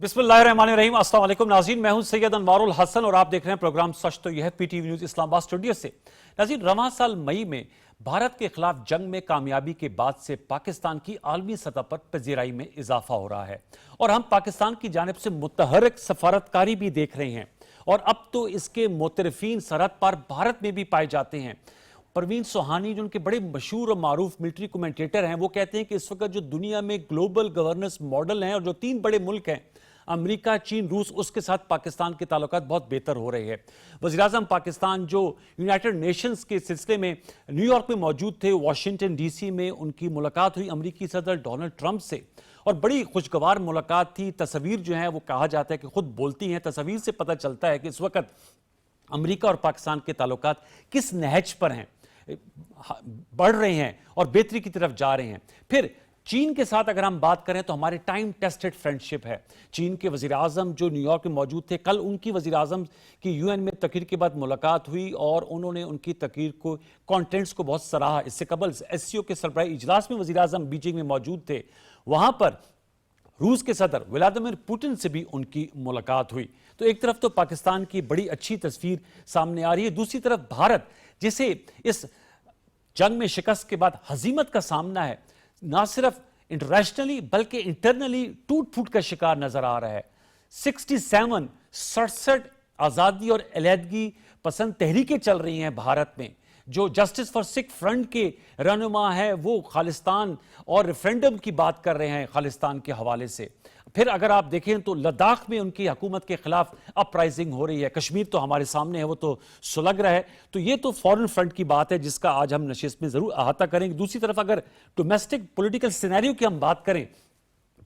बिस्मिल्लाहिर्रहमानिर्रहीम। अस्सलाम वालेकुम नाज़रीन, मैं हूं सैयद अनवारुल हसन और आप देख रहे हैं प्रोग्राम सच तो यह है पीटीवी न्यूज इस्लामाबाद स्टूडियो से। नाज़रीन, रवां साल मई में भारत के खिलाफ जंग में कामयाबी के बाद से पाकिस्तान की आलमी सतह पर पजीराई में इजाफा हो रहा है और हम पाकिस्तान की जानिब से मुतहर्रिक सफारतकारी भी देख रहे हैं और अब तो इसके मोतरफीन सरहद पार भारत में भी पाए जाते हैं। परवीन सुहानी जो उनके बड़े मशहूर और मारूफ मिलिट्री कमेंटेटर हैं, वो कहते हैं कि इस वक्त जो दुनिया में ग्लोबल गवर्नेंस मॉडल हैं और जो तीन बड़े मुल्क हैं अमेरिका, चीन, रूस, उसके साथ पाकिस्तान के ताल्लुकात बहुत बेहतर हो रहे हैं। वज़ीर-ए-आज़म पाकिस्तान जो यूनाइटेड नेशंस के सिलसिले में न्यूयॉर्क में मौजूद थे, वाशिंगटन डीसी में उनकी मुलाकात हुई अमेरिकी सदर डोनाल्ड ट्रंप से और बड़ी खुशगवार मुलाकात थी। तस्वीर जो है वो कहा जाता है कि खुद बोलती हैं। तस्वीर से पता चलता है कि इस वक्त अमेरिका और पाकिस्तान के ताल्लुकात किस नहज पर हैं, बढ़ रहे हैं और बेहतरी की तरफ जा रहे हैं। फिर चीन के साथ अगर हम बात करें तो हमारे टाइम टेस्टेड फ्रेंडशिप है। चीन के वजीर आजम जो न्यूयॉर्क में मौजूद थे, कल उनकी वजीर आजम की यूएन में तकरीर के बाद मुलाकात हुई और उन्होंने उनकी तकरीर को कॉन्टेंट्स को बहुत सराहा। इससे कबल एससीओ के सरबराही इजलास में वजीर आजम बीजिंग में मौजूद थे, वहां पर रूस के सदर व्लादिमीर पुतिन से भी उनकी मुलाकात हुई। तो एक तरफ तो पाकिस्तान की बड़ी अच्छी तस्वीर सामने आ रही है, दूसरी तरफ भारत जिसे इस जंग में शिकस्त के बाद हजीमत का सामना है, ना सिर्फ इंटरनेशनली बल्कि इंटरनली टूट फूट का शिकार नजर आ रहा है। 67 आजादी और अलहदगी पसंद तहरीकें चल रही हैं भारत में। जो जस्टिस फॉर सिख फ्रंट के रहनुमा है वो खालिस्तान और रेफरेंडम की बात कर रहे हैं खालिस्तान के हवाले से। फिर अगर आप देखें तो लद्दाख में उनकी हुकूमत के खिलाफ अपराइजिंग हो रही है। कश्मीर तो हमारे सामने है, वो तो सुलग रहा है। तो ये तो फॉरेन फ्रंट की बात है जिसका आज हम नशिस्त में जरूर अहाता करेंगे। दूसरी तरफ अगर डोमेस्टिक पॉलिटिकल सिनेरियो की हम बात करें,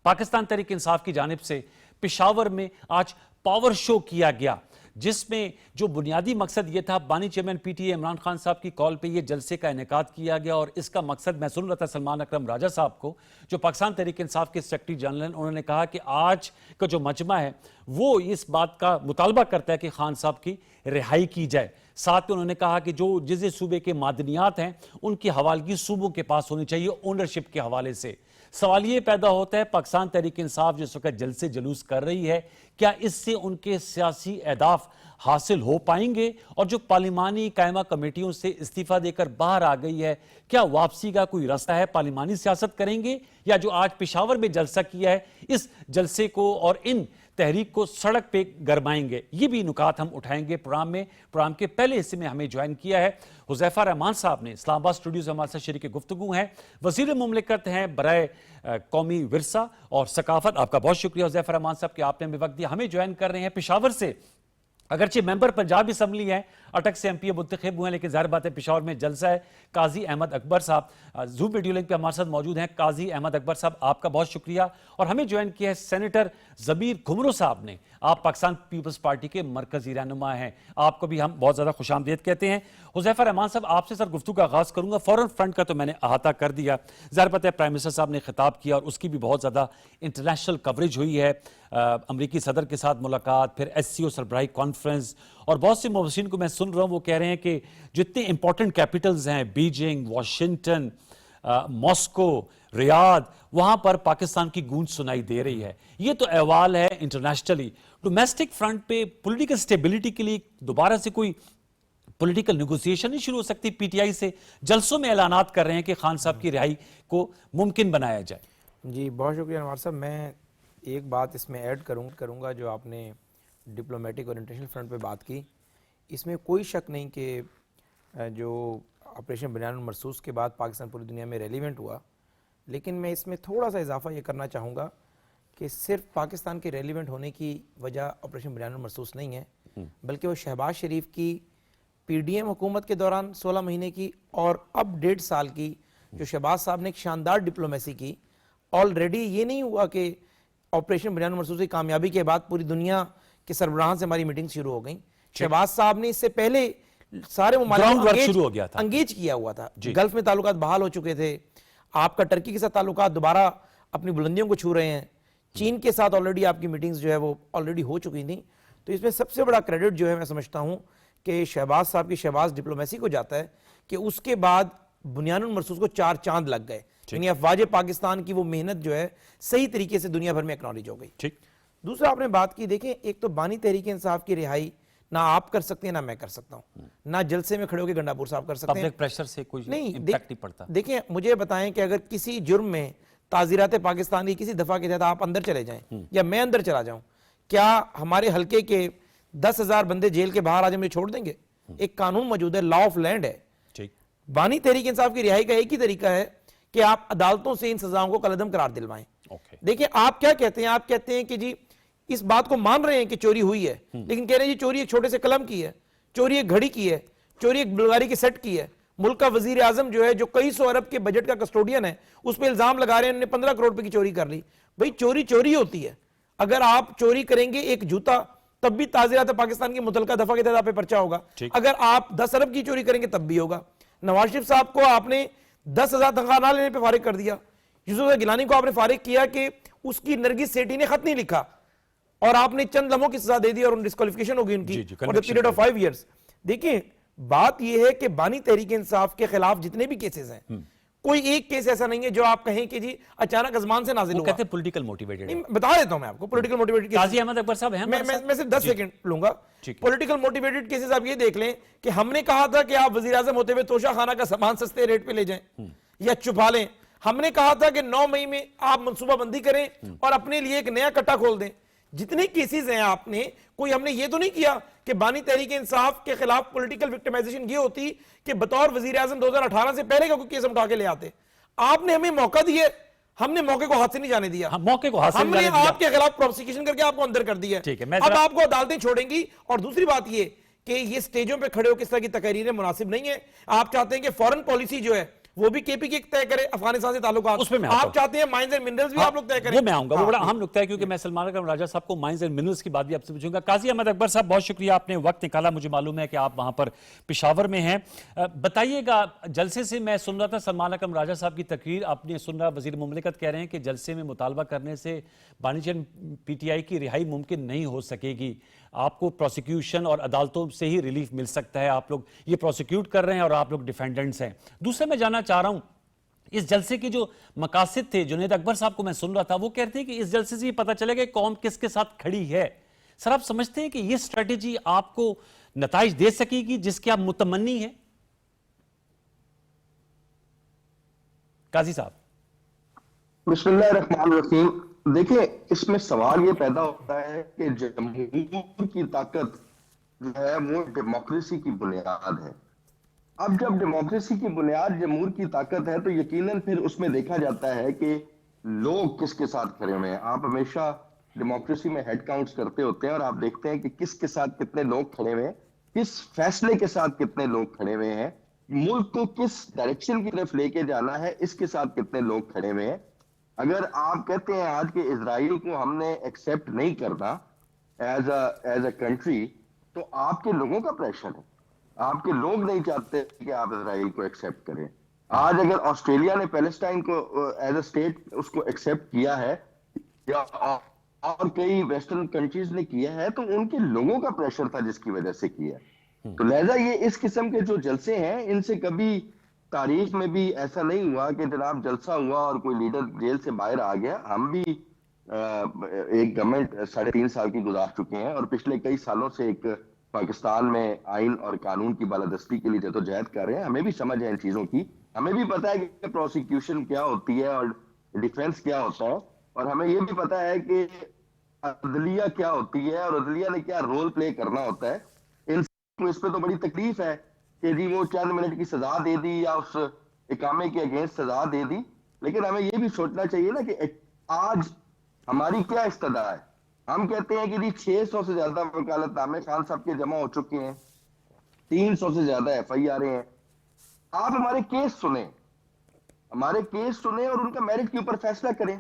पाकिस्तान तहरीक इंसाफ की जानिब से पेशावर में आज पावर शो किया गया जिसमें जो बुनियादी मकसद यह था, बानी चेयरमैन पीटीए इमरान खान साहब की कॉल पे ये जलसे का इनेकाद किया गया और इसका मकसद मैं सुन रहा था सलमान अकरम राजा साहब को, जो पाकिस्तान तहरीक इंसाफ के सेक्रेटरी जनरल, उन्होंने कहा कि आज का जो मजमा है वो इस बात का मुतालबा करता है कि खान साहब की रिहाई की जाए। साथ में उन्होंने कहा कि जो जिस सूबे के मादनियात हैं उनकी हवालगी सूबों के पास होनी चाहिए ओनरशिप के हवाले से। सवाल ये पैदा होता है, पाकिस्तान तहरीक इंसाफ जिस वक्त जलसे जुलूस कर रही है, क्या इससे उनके सियासी अहदाफ हासिल हो पाएंगे? और जो पार्लिमानी कायमा कमेटियों से इस्तीफा देकर बाहर आ गई है, क्या वापसी का कोई रास्ता है? पार्लिमानी सियासत करेंगे या जो आज पेशावर में जलसा किया है इस जलसे को और इन तहरीक को सड़क पे गरमाएंगे? ये भी नुकात हम उठाएंगे प्रोग्राम में। प्रोग्राम के पहले हिस्से में हमें ज्वाइन किया है हुज़ैफा रहमान साहब ने, इस्लामाबाद स्टूडियो से हमारे साथ शरीक गुफ्तगू हैं, वज़ीर मुमलिकत हैं बराए कौमी विरसा और सकाफत। आपका बहुत शुक्रिया हुज़ैफा रहमान साहब कि आपने हमें वक्त दिया। हमें ज्वाइन कर रहे हैं पेशावर से, अगरचे मेंबर पंजाब असम्बली हैं, अटक से एमपी मुंतखब हुए हैं, लेकिन जाहिर बात है पेशावर में जलसा है। काजी अहमद अकबर साहब जूम वीडियो लिंक पे हमारे साथ मौजूद हैं। काजी अहमद अकबर साहब, आपका बहुत शुक्रिया। और हमें ज्वाइन किया है सेनेटर ज़मीर घुमरो साहब ने, आप पाकिस्तान पीपल्स पार्टी के मरकजी रहनुमा हैं, आपको भी हम बहुत ज़्यादा खुशामदीद कहते हैं। हुज़ैफा रहमान साहब, आपसे सर गुफ्तगू का आगाज़ करूँगा। फॉरेन फ्रंट का तो मैंने अहाता कर दिया, ज़ाहिर बात है प्राइम मिनिस्टर साहब ने खिताब किया और उसकी भी बहुत ज़्यादा इंटरनेशनल कवरेज हुई है। अमरीकी सदर के साथ मुलाकात, फिर एससीओ सरबराही कॉन्फ्रेंस और बहुत से मुबशिरीन को मैं सुन रहा हूँ वो कह रहे हैं कि जितने इंपॉर्टेंट कैपिटल्स हैं, बीजिंग, वाशिंगटन, मॉस्को, रियाद, वहां पर पाकिस्तान की गूंज सुनाई दे रही है। ये तो अहवाल है इंटरनेशनली। डोमेस्टिक फ्रंट पे पॉलिटिकल स्टेबिलिटी के लिए दोबारा से कोई पॉलिटिकल नेगोशिएशन नहीं शुरू हो सकती? पीटीआई से जलसों में ऐलानात कर रहे हैं कि खान साहब की रिहाई को मुमकिन बनाया जाए। जी बहुत शुक्रिया अनवार साहब। मैं एक बात इसमें ऐड करूँगा जो आपने डिप्लोमेटिक और इंटरनेशनल फ्रंट पे बात की, इसमें कोई शक नहीं कि जो ऑपरेशन बनियानुल मरसूस के बाद पाकिस्तान पूरी दुनिया में रेलिवेंट हुआ, लेकिन मैं इसमें थोड़ा सा इजाफा ये करना चाहूँगा कि सिर्फ पाकिस्तान के रेलिवेंट होने की वजह ऑपरेशन बनियानुल मरसूस नहीं है, बल्कि वो शहबाज शरीफ की पीडीएम हुकूमत के दौरान 16 महीने की और अब 1.5 साल की जो शहबाज साहब ने एक शानदार डिप्लोमेसी की। ऑलरेडी ये नहीं हुआ कि ऑपरेशन बनियानुल मरसूस की कामयाबी के बाद पूरी दुनिया के सरबराहान से हमारी मीटिंग शुरू हो गई। शहबाज साहब ने इससे पहले सारे ममालिक अंगेज किया हुआ था, गल्फ में ताल्लुकात बहाल हो चुके थे, आपका टर्की के साथ ताल्लुकात दोबारा अपनी बुलंदियों को छू रहे हैं, चीन के साथ ऑलरेडी आपकी मीटिंग्स जो है वो ऑलरेडी हो चुकी थी। तो इसमें सबसे बड़ा क्रेडिट जो है मैं समझता हूं कि शहबाज साहब की शहबाज डिप्लोमेसी को जाता है कि उसके बाद बुनियानुल मरसूस को 4 चांद लग गए, यानी अफवाज पाकिस्तान की वो मेहनत जो है सही तरीके से दुनिया भर में एक्नॉलेज हो गई। ठीक। दूसरा आपने बात की, देखें एक तो बानी तहरीक इंसाफ की रिहाई ना आप कर सकते हैं ना मैं कर सकता हूं, ना जलसे में खड़े होकर गंडापुर साहब कर सकते हैं। पब्लिक प्रेशर से कोई इम्पैक्ट नहीं पड़ता। देखें मुझे बताएं कि अगर किसी जुर्म में ताज़ीरात पाकिस्तान की किसी दफा के तहत आप अंदर चले जाएं या मैं अंदर चला जाऊं, क्या हमारे हल्के के 10,000 बंदे जेल के बाहर आज हमें छोड़ देंगे? एक कानून मौजूद है, लॉ ऑफ लैंड है। ठीक। बानी तहरीक इंसाफ की रिहाई का एक ही तरीका है कि आप अदालतों से इन सजाओं को कलअदम करार दिलवाएं। देखिए आप क्या कहते हैं, आप कहते हैं कि जी इस बात को मान रहे हैं कि चोरी हुई है, लेकिन कह रहे हैं जी चोरी एक छोटे से कलम की है, चोरी एक घड़ी की है, चोरी एक बुल्गारी के सेट की है। मुल्क का वजीर आजम जो है, जो कई सौ अरब के बजट का कस्टोडियन है, उस पर इल्जाम लगा रहे हैं उन्होंने 15 करोड़ रुपए की चोरी कर ली। भाई चोरी चोरी होती है। अगर आप चोरी करेंगे एक जूता, तब भी ताज़ीरात पाकिस्तान की मुतलका दफा के तहत आप पे पर्चा होगा। अगर आप 10 अरब की चोरी करेंगे तब भी होगा। नवाज शरीफ साहब को आपने 10,000 तनख्वाह ना लेने पे फारिग कर दिया। यूसुफ गिलानी को आपने फारिग किया कि उसकी नरगिस सेठी ने खत नहीं लिखा, और आपने चंद लम्हों की सजा दे दी और डिस्क्वालिफिकेशन होगी उनकी for the period of 5 years. देखिए बात यह है कि बानी तहरीक इंसाफ के खिलाफ जितने भी केसेस हैं, कोई एक केस ऐसा नहीं है जो आप कहें कि जी अचानक आसमान से नाजिल हुआ। कहते हैं पॉलिटिकल मोटिवेटेड। नहीं, बता देता हूं मैं आपको पॉलिटिकल मोटिवेटेड। काजी अहमद अकबर साहब हैं, मैं सिर्फ 10 सेकंड लूंगा। पॉलिटिकल मोटिवेटेड केसेस आप ये देख लें कि हमने कहा था कि आप वजीर आजम होते हुए तोशा खाना का सामान सस्ते रेट पे ले जाएं या छुपा लें। हमने कहा था कि 9 मई में आप मनसूबाबंदी करें और अपने लिए एक नया कट्टा खोल दें। जितने केसेस हैं आपने, कोई हमने ये तो नहीं किया कि बानी तहरीक इंसाफ के खिलाफ पॉलिटिकल विक्टिमाइजेशन ये होती कि बतौर वजीर आजम 2018 से पहले का कोई केस हम उठा के ले आते। आपने हमें मौका दिए, हमने मौके को हाथ से नहीं जाने दिया। मौके को हाथ से हमने आपके खिलाफ प्रोसिक्यूशन करके आपको अंदर कर दिया। अब आपको अदालतें छोड़ेंगी। और दूसरी बात ये कि ये स्टेजों पे खड़े हो किस तरह की तकरीरें मुनासिब नहीं है। आप चाहते हैं कि फॉरेन पॉलिसी जो है वो भी केपीके तय करे, अफगानिस्तान से ताल्लुकात। आप चाहते हैं माइंस एंड मिनरल्स भी आप लोग तय करें। वो मैं आऊंगा, वो बड़ा अहम नुकता है, क्योंकि मैं सलमान अकरम राजा साहब को माइंस एंड मिनरल्स की बात भी आपसे पूछूंगा। काजी अहमद अकबर साहब, बहुत शुक्रिया, आपने वक्त निकाला। मुझे मालूम है कि आप वहां पर पेशावर में हैं। बताइएगा, जलसे से मैं सुन रहा था सलमान अकरम राजा साहब की तकरीर, आपने सुन रहा वजीर मुमलिकत कह रहे हैं कि जलसे में मुतालबा करने से बानीचंद पीटीआई की रिहाई मुमकिन नहीं हो सकेगी, आपको प्रोसिक्यूशन और अदालतों से ही रिलीफ मिल सकता है। आप लोग ये प्रोसिक्यूट कर रहे हैं और आप लोग डिफेंडेंट्स हैं। दूसरा मैं जानना चाह रहा हूं, इस जलसे के जो मकासद थे, जुनैद अकबर साहब को मैं सुन रहा था, वो कहते हैं कि इस जलसे से ये पता चलेगा कि कौम किसके साथ खड़ी है। सर आप समझते हैं कि ये स्ट्रेटेजी आपको नताइज दे सकेगी जिसके आप मुतमन्नी हैं? काजी साहब। बिस्मिल्लाहिर्रहमानिर्रहीम। देखिए इसमें सवाल ये पैदा होता है कि जमहूर की ताकत जो है वो डेमोक्रेसी की बुनियाद है। अब जब डेमोक्रेसी की बुनियाद जमहूर की ताकत है तो यकीनन फिर उसमें देखा जाता है कि लोग किसके साथ खड़े हुए हैं। आप हमेशा डेमोक्रेसी में हेड काउंट्स करते होते हैं और आप देखते हैं कि किसके साथ कितने लोग खड़े हुए हैं, किस फैसले के साथ कितने लोग खड़े हुए हैं, मुल्क को किस डायरेक्शन की तरफ लेके जाना है इसके साथ कितने लोग खड़े हुए हैं। अगर आप कहते हैं आज के इजराइल को हमने एक्सेप्ट नहीं करना एज अ कंट्री, तो आपके लोगों का प्रेशर है। आपके लोग नहीं चाहते कि आप इजराइल को एक्सेप्ट करें। आज अगर ऑस्ट्रेलिया ने पैलेस्टाइन को एज अ स्टेट उसको एक्सेप्ट किया है या और कई वेस्टर्न कंट्रीज ने किया है, तो उनके लोगों का प्रेशर था जिसकी वजह से किया। तो लिहाजा ये इस किस्म के जो जलसे हैं, इनसे कभी तारीख में भी ऐसा नहीं हुआ कि जनाब जलसा हुआ और कोई लीडर जेल से बाहर आ गया। हम भी एक गवर्नमेंट 3.5 साल की गुजार चुके हैं और पिछले कई सालों से एक पाकिस्तान में आइन और कानून की बालादस्ती के लिए जदोजहद कर रहे हैं। हमें भी समझ है इन चीजों की, हमें भी पता है कि प्रोसिक्यूशन क्या होती है और डिफेंस क्या होता है, और हमें ये भी पता है कि अदलिया क्या होती है और अदलिया ने क्या रोल प्ले करना होता है। इस पे तो बड़ी तकलीफ है कि जी वो चंद मिनट की सजा दे दी या उस इकामे के अगेंस्ट सजा दे दी, लेकिन हमें ये भी सोचना चाहिए ना कि आज हमारी क्या इस्तदा है। हम कहते हैं कि जी 600 से ज्यादा वकालतनामे खान साहब के जमा हो चुके हैं, 300 से ज्यादा FIR हैं। आप हमारे केस सुने, हमारे केस सुने और उनका मेरिट के ऊपर फैसला करें।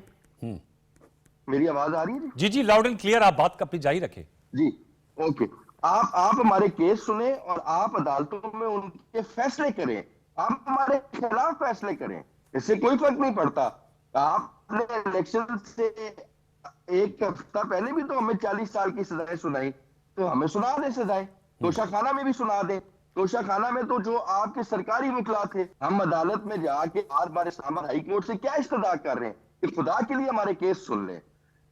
मेरी आवाज आ रही है? जी जी, लाउड एंड क्लियर, आप बात अपनी जारी रखें। जी ओके। आप हमारे केस सुने और आप अदालतों में उनके फैसले करें, आप हमारे खिलाफ फैसले करें, इससे कोई फर्क नहीं पड़ता। आपने इलेक्शन से एक हफ्ता पहले भी तो हमें 40 साल की सजाएं सुनाई, तो हमें सुना दे सजाएं। तोशा खाना में भी सुना दे। तोशा खाना में तो जो आपके सरकारी वकील थे, हम अदालत में जाके बार बार इस्लामाबाद हाई कोर्ट से क्या इस्तदा कर रहे हैं कि खुदा के लिए हमारे केस सुन लें।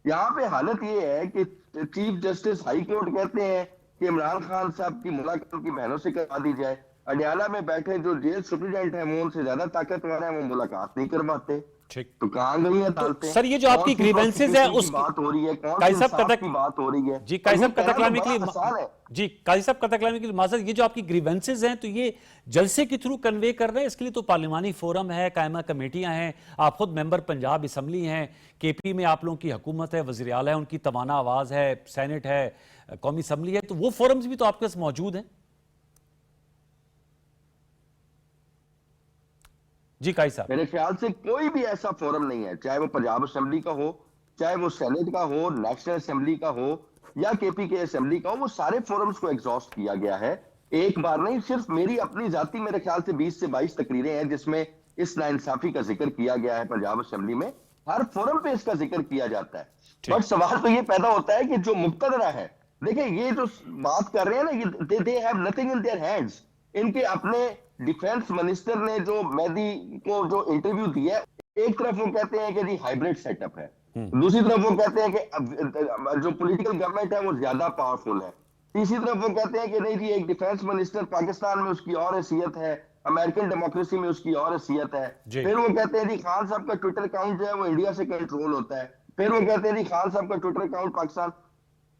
यहाँ पे हालत ये है कि चीफ जस्टिस हाई कोर्ट कहते हैं कि इमरान खान साहब की मुलाकात उनकी बहनों से करवा दी जाए, अडयाला में बैठे जो जेल सुप्रीडेंट है वो उनसे ज्यादा ताकतवर है, वो मुलाकात नहीं करवाते। ठीक। तो कहाँ गई है अदालतें? सर ये जो आपकी ग्रीवेंसेज है उस बात हो रही है, कौन काजी सी साहब इंसाफ कतक की बात हो रही है? जी काजी साहब कहना कतक तो लाने के बड़ा लिए आसान है। जी काजी साहब कतक लाने के लिए माजरत, ये जो आपकी ग्रीवेंसेज हैं तो ये जलसे के थ्रू कन्वे कर रहे हैं? इसके लिए तो पार्लिमानी फोरम है, कायमा कमेटियां हैं, आप खुद मेंबर पंजाब असम्बली हैं, केपी में आप लोगों की हुकूमत है, वज़ीर आला है, उनकी तवाना आवाज है, सेनेट है, कौमी असम्बली है, तो वो फोरम्स भी तो आपके पास मौजूद हैं। जी काजी साहब, मेरे ख्याल से कोई भी ऐसा फोरम नहीं है, चाहे वो पंजाब असेंबली का हो, चाहे वो सेनेट का हो, नेशनल असेंबली का हो या केपी के असेंबली का हो, वो सारे फोरम्स को एग्जॉस्ट किया गया है। एक बार नहीं, सिर्फ मेरी अपनी जाती मेरे ख्याल से 20 से 22 तकरीरें हैं जिसमें इस नाइंसाफी का जिक्र किया गया है। पंजाब असेंबली में हर फोरम पे इसका जिक्र किया जाता है। बट सवाल तो ये पैदा होता है कि जो मुक्तदरा है, देखिए ये जो बात कर रहे हैं ना, they have nothing in their hands. इनके अपने डिफेंस मिनिस्टर ने जो मेहदी को जो इंटरव्यू दिया है, एक तरफ वो कहते हैं कि जी हाइब्रिड सेटअप है, दूसरी तरफ वो कहते हैं कि जो पॉलिटिकल गवर्नमेंट है वो ज्यादा पावरफुल है, तीसरी तरफ वो कहते हैं कि नहीं जी एक डिफेंस मिनिस्टर पाकिस्तान में उसकी और हैसियत है, अमेरिकन डेमोक्रेसी में उसकी और हैसियत है। फिर वो कहते हैं जी खान साहब का ट्विटर अकाउंट जो है वो इंडिया से कंट्रोल होता है। फिर वो कहते हैं जी खान साहब का ट्विटर अकाउंट पाकिस्तान।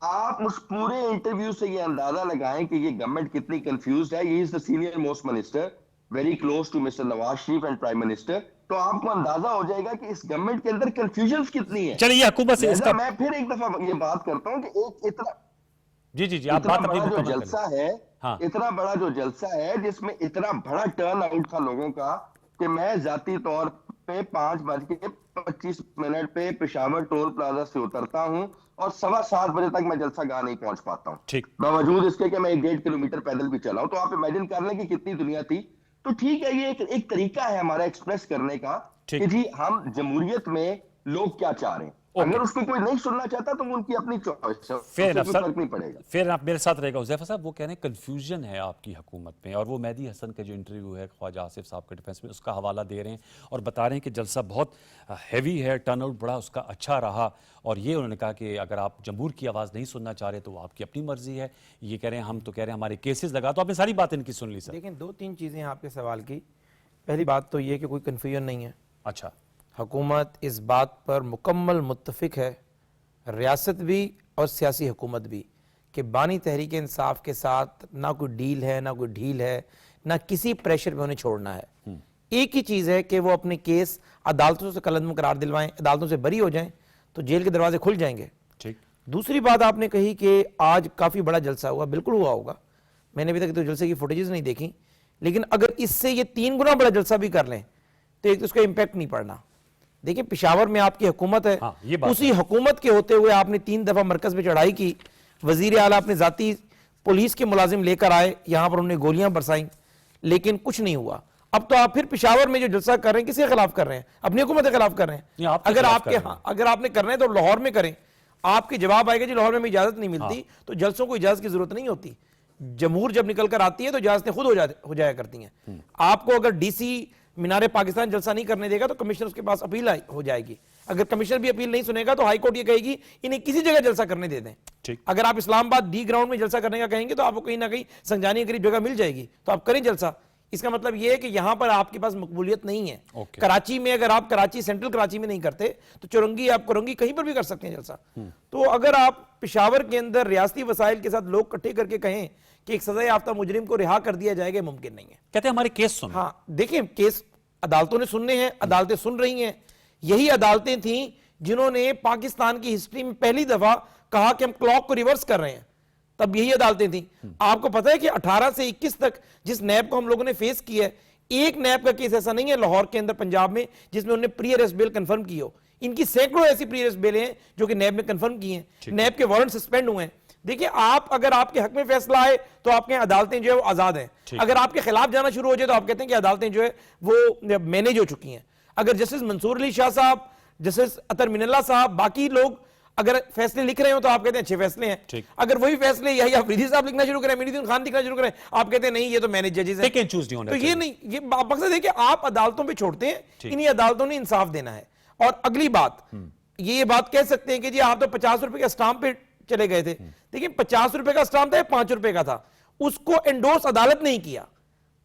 आप उस पूरे इंटरव्यू से ये अंदाजा लगाएं कि ये गवर्नमेंट कितनी कंफ्यूज्ड है। ये is the senior most minister, very close to mister Nawaz Sharif and prime minister. तो आपको अंदाजा हो जाएगा कि इस गवर्नमेंट के अंदर कंफ्यूजन कितनी है। चलिए हुकूमत से इसका मैं फिर एक दफा ये बात करता हूं कि एक इतना जी आप बात अपनी बड़ा जो मुकम्मल जलसा है, हाँ। इतना बड़ा जो जलसा है जिसमें इतना बड़ा टर्न आउट था लोगों का कि मैं जाती तौर पे 5:25 पे पेशावर टोल प्लाजा से उतरता हूं और 7:15 बजे तक मैं जलसा गाह नहीं पहुंच पाता हूं, ठीक, बावजूद इसके कि मैं 1.5 किलोमीटर पैदल भी चला हूं। तो आप इमेजिन कर लें कि कितनी दुनिया थी। तो ठीक है, ये एक तरीका है हमारा एक्सप्रेस करने का कि जी हम जमहूरियत में लोग क्या चाह रहे हैं। अगर उसको कोई नहीं सुनना चाहता तो वो उनकी अपनी चॉइस है, फेयर उससे कोई फर्क नहीं पड़ेगा। फिर आप मेरे साथ रहेगा हुज़ैफा साहब, वो कह रहे हैं कंफ्यूजन है आपकी हुकूमत में, और वो मेहदी हसन का जो इंटरव्यू है ख्वाजा आसिफ साहब के डिफेंस में उसका हवाला दे रहे हैं और बता रहे हैं कि जलसा बहुत हैवी है, टर्नआउट बड़ा उसका अच्छा रहा। और ये उन्होंने कहा कि अगर आप जमहूर की आवाज़ नहीं सुनना चाह रहे तो वो आपकी अपनी मर्जी है। ये कह रहे हैं हम तो कह रहे हैं हमारे केसेस लगा। तो आपने सारी बात इनकी सुन ली सर। लेकिन 2-3 चीज़ें आपके सवाल की। पहली बात तो ये कि कोई कन्फ्यूजन नहीं है। अच्छा, हुकूमत इस बात पर मुकम्मल मुत्तफिक है, रियासत भी और सियासी हुकूमत भी, कि बानी तहरीक इंसाफ के साथ ना कोई डील है, ना कोई ढील है, ना किसी प्रेशर में उन्हें छोड़ना है। एक ही चीज़ है कि वो अपने केस अदालतों से कलंदम करार दिलवाएं, अदालतों से बरी हो जाएं तो जेल के दरवाजे खुल जाएंगे। ठीक। दूसरी बात आपने कही कि आज काफ़ी बड़ा जलसा हुआ, बिल्कुल हुआ होगा। मैंने अभी तक तो जलसे की फुटेजेस नहीं देखी, लेकिन अगर इससे ये 3 गुना बड़ा जलसा भी कर लें तो एक तो उसका इम्पैक्ट नहीं पड़ना। देखिए पेशावर में आपकी हुकूमत है, हाँ, ये बात उसी हुकूमत के होते हुए आपने 3 दफा मरकज पे चढ़ाई की, वजीर आला अपने जाती पुलिस के मुलाजिम लेकर आए, यहां पर उन्होंने गोलियां बरसाई, लेकिन कुछ नहीं हुआ। अब तो आप फिर पेशावर में जो जलसा कर रहे हैं किसके खिलाफ कर रहे हैं? अपनी हुकूमत के खिलाफ कर रहे हैं। अगर आपके अगर आपने करना है तो लाहौर में करें। आपके जवाब आएगा जी लाहौर में इजाजत नहीं मिलती, तो जलसों को इजाजत की जरूरत नहीं होती। जमहूर जब निकल कर आती है तो इजाजतें खुद हो जाया करती हैं। आपको अगर डीसी मीनारे पाकिस्तान जलसा नहीं करने देगा तो कमिश्नर उसके पास अपील हो जाएगी। अगर कमिश्नर भी अपील नहीं सुनेगा तो हाई कोर्ट ये कहेगी इन्हें किसी जगह जलसा करने दे दें। अगर आप इस्लामाबाद डी ग्राउंड में जलसा करने का कहेंगे तो आपको कहीं ना कहीं संजानी करीब जगह मिल जाएगी, तो आप करें जलसा। इसका मतलब यह है कि यहां पर आपके पास मकबूलियत नहीं है। कराची में अगर आप कराची सेंट्रल कराची में नहीं करते तो चुरंगी आप कुरंगी कहीं पर भी कर सकते हैं जलसा। तो अगर आप पेशावर के अंदर रियासती वसाइल के साथ लोग इकट्ठे करके कहें कि एक सजा याफ्ता मुजरिम को रिहा कर दिया जाएगा, मुमकिन नहीं है। कहते हैं हमारे केस सुनो। हाँ देखिए, केस अदालतों ने सुनने हैं, अदालतें सुन रही हैं। यही अदालतें थीं जिन्होंने पाकिस्तान की हिस्ट्री में पहली दफा कहा कि हम क्लॉक को रिवर्स कर रहे हैं, तब यही अदालतें थीं। आपको पता है कि 18 से 21 तक जिस नैब को हम लोगों ने फेस किया है, एक नैब का केस ऐसा नहीं है लाहौर के अंदर पंजाब में जिसमें उन्होंने प्री अरेस्ट बेल कंफर्म की हो। इनकी सैकड़ों ऐसी प्री अरेस्ट बेलें हैं जो कि नैब में कंफर्म की हैं, नैब के वारंट सस्पेंड हुए हैं। देखिए, आप अगर आपके हक में फैसला आए तो आपके अदालतें जो है वो आजाद हैं। अगर आपके खिलाफ जाना शुरू हो जाए तो आप कहते हैं कि अदालतें जो है वो मैनेज हो चुकी हैं। अगर जस्टिस मंसूर अली शाह साहब, जस्टिस अतर मिनल्ला साहब, बाकी लोग अगर फैसले लिख रहे हो तो आप कहते हैं अच्छे फैसले हैं। अगर वही फैसले यही अफरीदी साहब लिखना शुरू करें, मेहदीन खान लिखना शुरू करें, आप कहते हैं नहीं ये तो मैनेज जजेस हैं। तो ये नहीं, ये मकसद है कि आप अदालतों पे छोड़ते हैं, इन्हीं अदालतों ने इंसाफ देना है। और अगली बात, ये बात कह सकते हैं कि जी आप तो 50 रुपए के स्टाम्प पे चले गए थे, लेकिन 50 रुपए का स्टाम्प था या 5 रुपए का था, उसको एंडोर्स अदालत नहीं किया।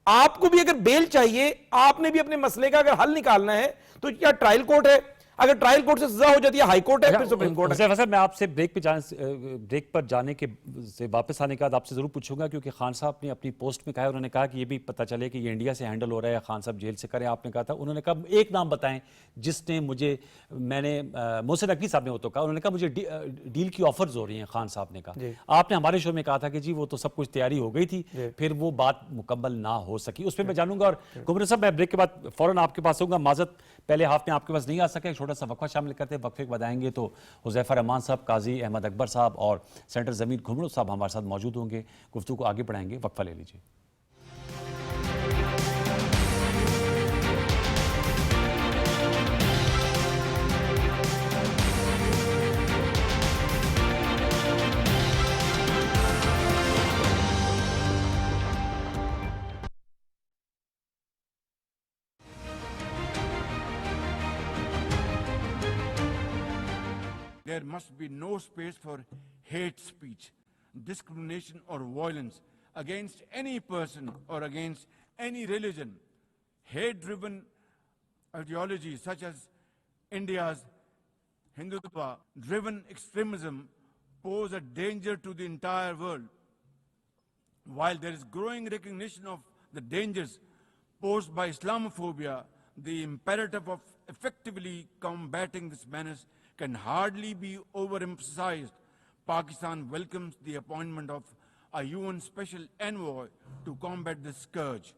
आपको भी अगर बेल चाहिए, आपने भी अपने मसले का अगर हल निकालना है तो या ट्रायल कोर्ट है, अगर ट्रायल कोर्ट से सजा हो जाती है हाई कोर्ट है, फिर सुप्रीम कोर्ट है। हुज़ैफा साहब, मैं आपसे ब्रेक पर जाने के से वापस आने के बाद आपसे जरूर पूछूंगा, क्योंकि खान साहब ने अपनी पोस्ट में कहा, उन्होंने कहा कि ये भी पता चले कि ये इंडिया से हैंडल हो रहा है या खान साहब जेल से करें। आपने कहा था, उन्होंने कहा एक नाम बताएं जिसने मुझे, मैंने मोहसिन नकवी साहब ने वो तो कहा, उन्होंने कहा मुझे डील की ऑफर्स हो रही हैं। खान साहब ने कहा, आपने हमारे शो में कहा था कि जी वो तो सब कुछ तैयारी हो गई थी, फिर वो बात मुकम्मल ना हो सकी। उस पर मैं जानूंगा। और घुमर साहब, मैं ब्रेक के बाद फौरन आपके पास आऊंगा। माजत, पहले हाफ में आपके पास नहीं आ सके, छोटा सा वक्फा शामिल करते हैं। वक्फे के बाद आएंगे तो हुज़ैफा रहमान साहब, काजी अहमद अकबर साहब और सेनेटर ज़मीर घुमर साहब हमारे साथ मौजूद होंगे, गुफ्तगू को आगे बढ़ाएंगे। वक्फा ले लीजिए। There must be no space for hate speech, discrimination or violence against any person or against any religion. Hate-driven ideologies such as India's Hindutva-driven extremism pose a danger to the entire world. While there is growing recognition of the dangers posed by Islamophobia, the imperative of effectively combating this menace can hardly be overemphasized. Pakistan welcomes the appointment of a UN Special Envoy to combat this scourge.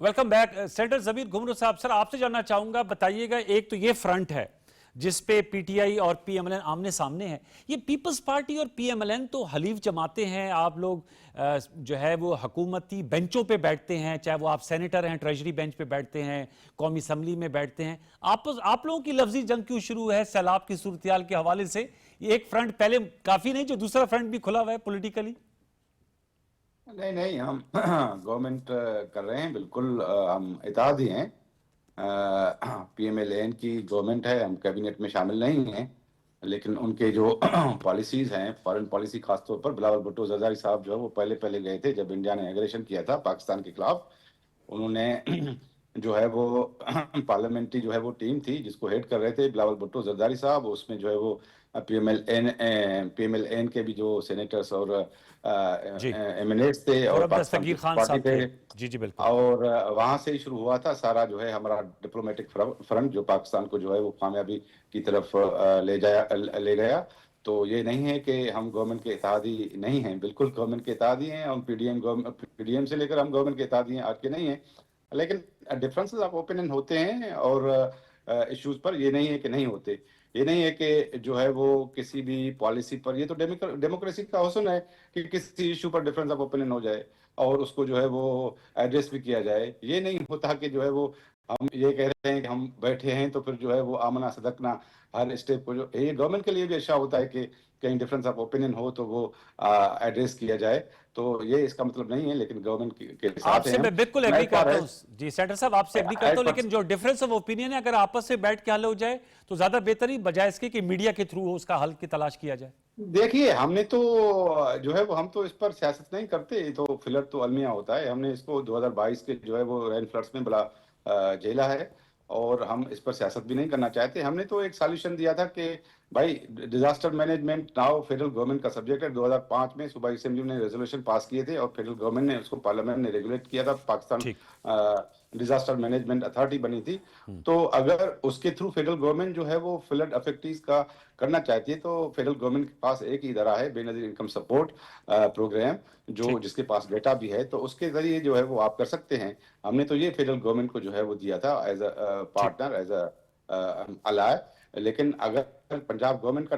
Welcome back. Senator Zameer Ghumro साहब, sir आपसे जानना चाहूंगा, बताइएगा, एक तो ये front है जिस पे पीटीआई और पीएमएलएन आमने सामने है। ये पीपल्स पार्टी और पीएमएलएन तो हलीफ जमाते हैं। आप लोग जो है वो हुकूमती बेंचों पे बैठते हैं, चाहे वो आप सेनेटर हैं, ट्रेजरी बेंच पे बैठते हैं, कौमी असम्बली में बैठते हैं। आप लोगों की लफ्जी जंग क्यों शुरू है सैलाब की सूरत के हवाले से? ये एक फ्रंट पहले काफी नहीं, जो दूसरा फ्रंट भी खुला हुआ है पॉलिटिकली? नहीं, हम गवर्नमेंट कर रहे हैं, बिल्कुल हम इत्तेहादी हैं। पीएमएलएन की गवर्नमेंट है, हम कैबिनेट में शामिल नहीं हैं, लेकिन उनके जो पॉलिसीज हैं, फॉरेन पॉलिसी, खासतौर पर बिलावल भुट्टो जरदारी साहब जो है वो पहले गए थे जब इंडिया ने एग्रेशन किया था पाकिस्तान के खिलाफ। उन्होंने जो है वो पार्लियामेंट्री जो है वो टीम थी जिसको हेड कर रहे थे बिलावल भुट्टो जरदारी साहब, उसमें जो है वो पीएमएलएन के भी जो सेनेटर्स और एमएनएस थे और दस्तगीर खान साहब थे। जी बिल्कुल। और वहां से ही शुरू हुआ था सारा जो है हमारा डिप्लोमेटिक फ्रंट, जो पाकिस्तान को जो है वो कामयाबी की तरफ ले गया। तो ये नहीं है कि हम गवर्नमेंट के इत्तेहादी नहीं हैं, बिल्कुल गवर्नमेंट के इत्तेहादी हैं। हम पीडीएम से लेकर हम गवर्नमेंट के इत्तेहादी हैं, आज के नहीं है। लेकिन डिफरेंसेस ऑफ ओपिनियन होते हैं और इश्यूज पर, ये नहीं है कि नहीं होते। ये नहीं है कि जो है वो किसी भी पॉलिसी पर, ये तो डेमोक्रेसी का हुस्न है कि किसी इशू पर डिफरेंस ऑफ ओपिनियन हो जाए और उसको जो है वो एड्रेस भी किया जाए। ये नहीं होता कि जो है वो हम ये कह रहे हैं कि हम बैठे हैं तो फिर जो है वो आमना सदकना हर स्टेप को, जो ये गवर्नमेंट के लिए भी अच्छा होता है कि कहीं डिफरेंस ऑफ ओपिनियन हो तो वो एड्रेस किया जाए। तो ये इसका मतलब नहीं है, लेकिन गवर्नमेंट के साथ आपसे मैं बिल्कुल एग्री करता हूं जी सेनेटर साहब, आपसे एग्री करता हूं, लेकिन जो डिफरेंस ऑफ ओपिनियन है अगर आपस में बैठ के हल हो जाए तो ज्यादा बेहतर ही, बजाय इसके कि मीडिया के थ्रू उसका हल की तलाश किया जाए। देखिए, हमने तो जो है वो, हम तो इस पर सियासत नहीं करते, तो फ्लड तो अलमिया होता है। हमने इसको 2022 के जो है वो रेन फ्लड्स में बड़ा झेला है और हम इस पर सियासत भी नहीं करना चाहते। हमने तो एक सॉल्यूशन दिया था कि भाई disaster management now federal government का सब्जेक्ट है। 2005 में सूबाई असेंबली ने रेजोल्यूशन पास किए थे और फेडरल गवर्नमेंट ने उसको, पार्लियामेंट ने रेगुलेट किया था। पाकिस्तान डिजास्टर मैनेजमेंट अथॉरिटी बनी थी। तो अगर उसके थ्रू फेडरल गवर्नमेंट जो है वो फ्लड अफेक्टीज का करना चाहती है तो फेडरल गवर्नमेंट के पास एक ही इदारा है, बेनजीर इनकम सपोर्ट प्रोग्राम, जो जिसके पास डेटा भी है, तो उसके जरिए जो है वो आप कर सकते हैं। हमने तो ये फेडरल गवर्नमेंट को जो है वो दिया था as a partner, as a ally. लेकिन अगर अगर पंजाब गवर्नमेंट का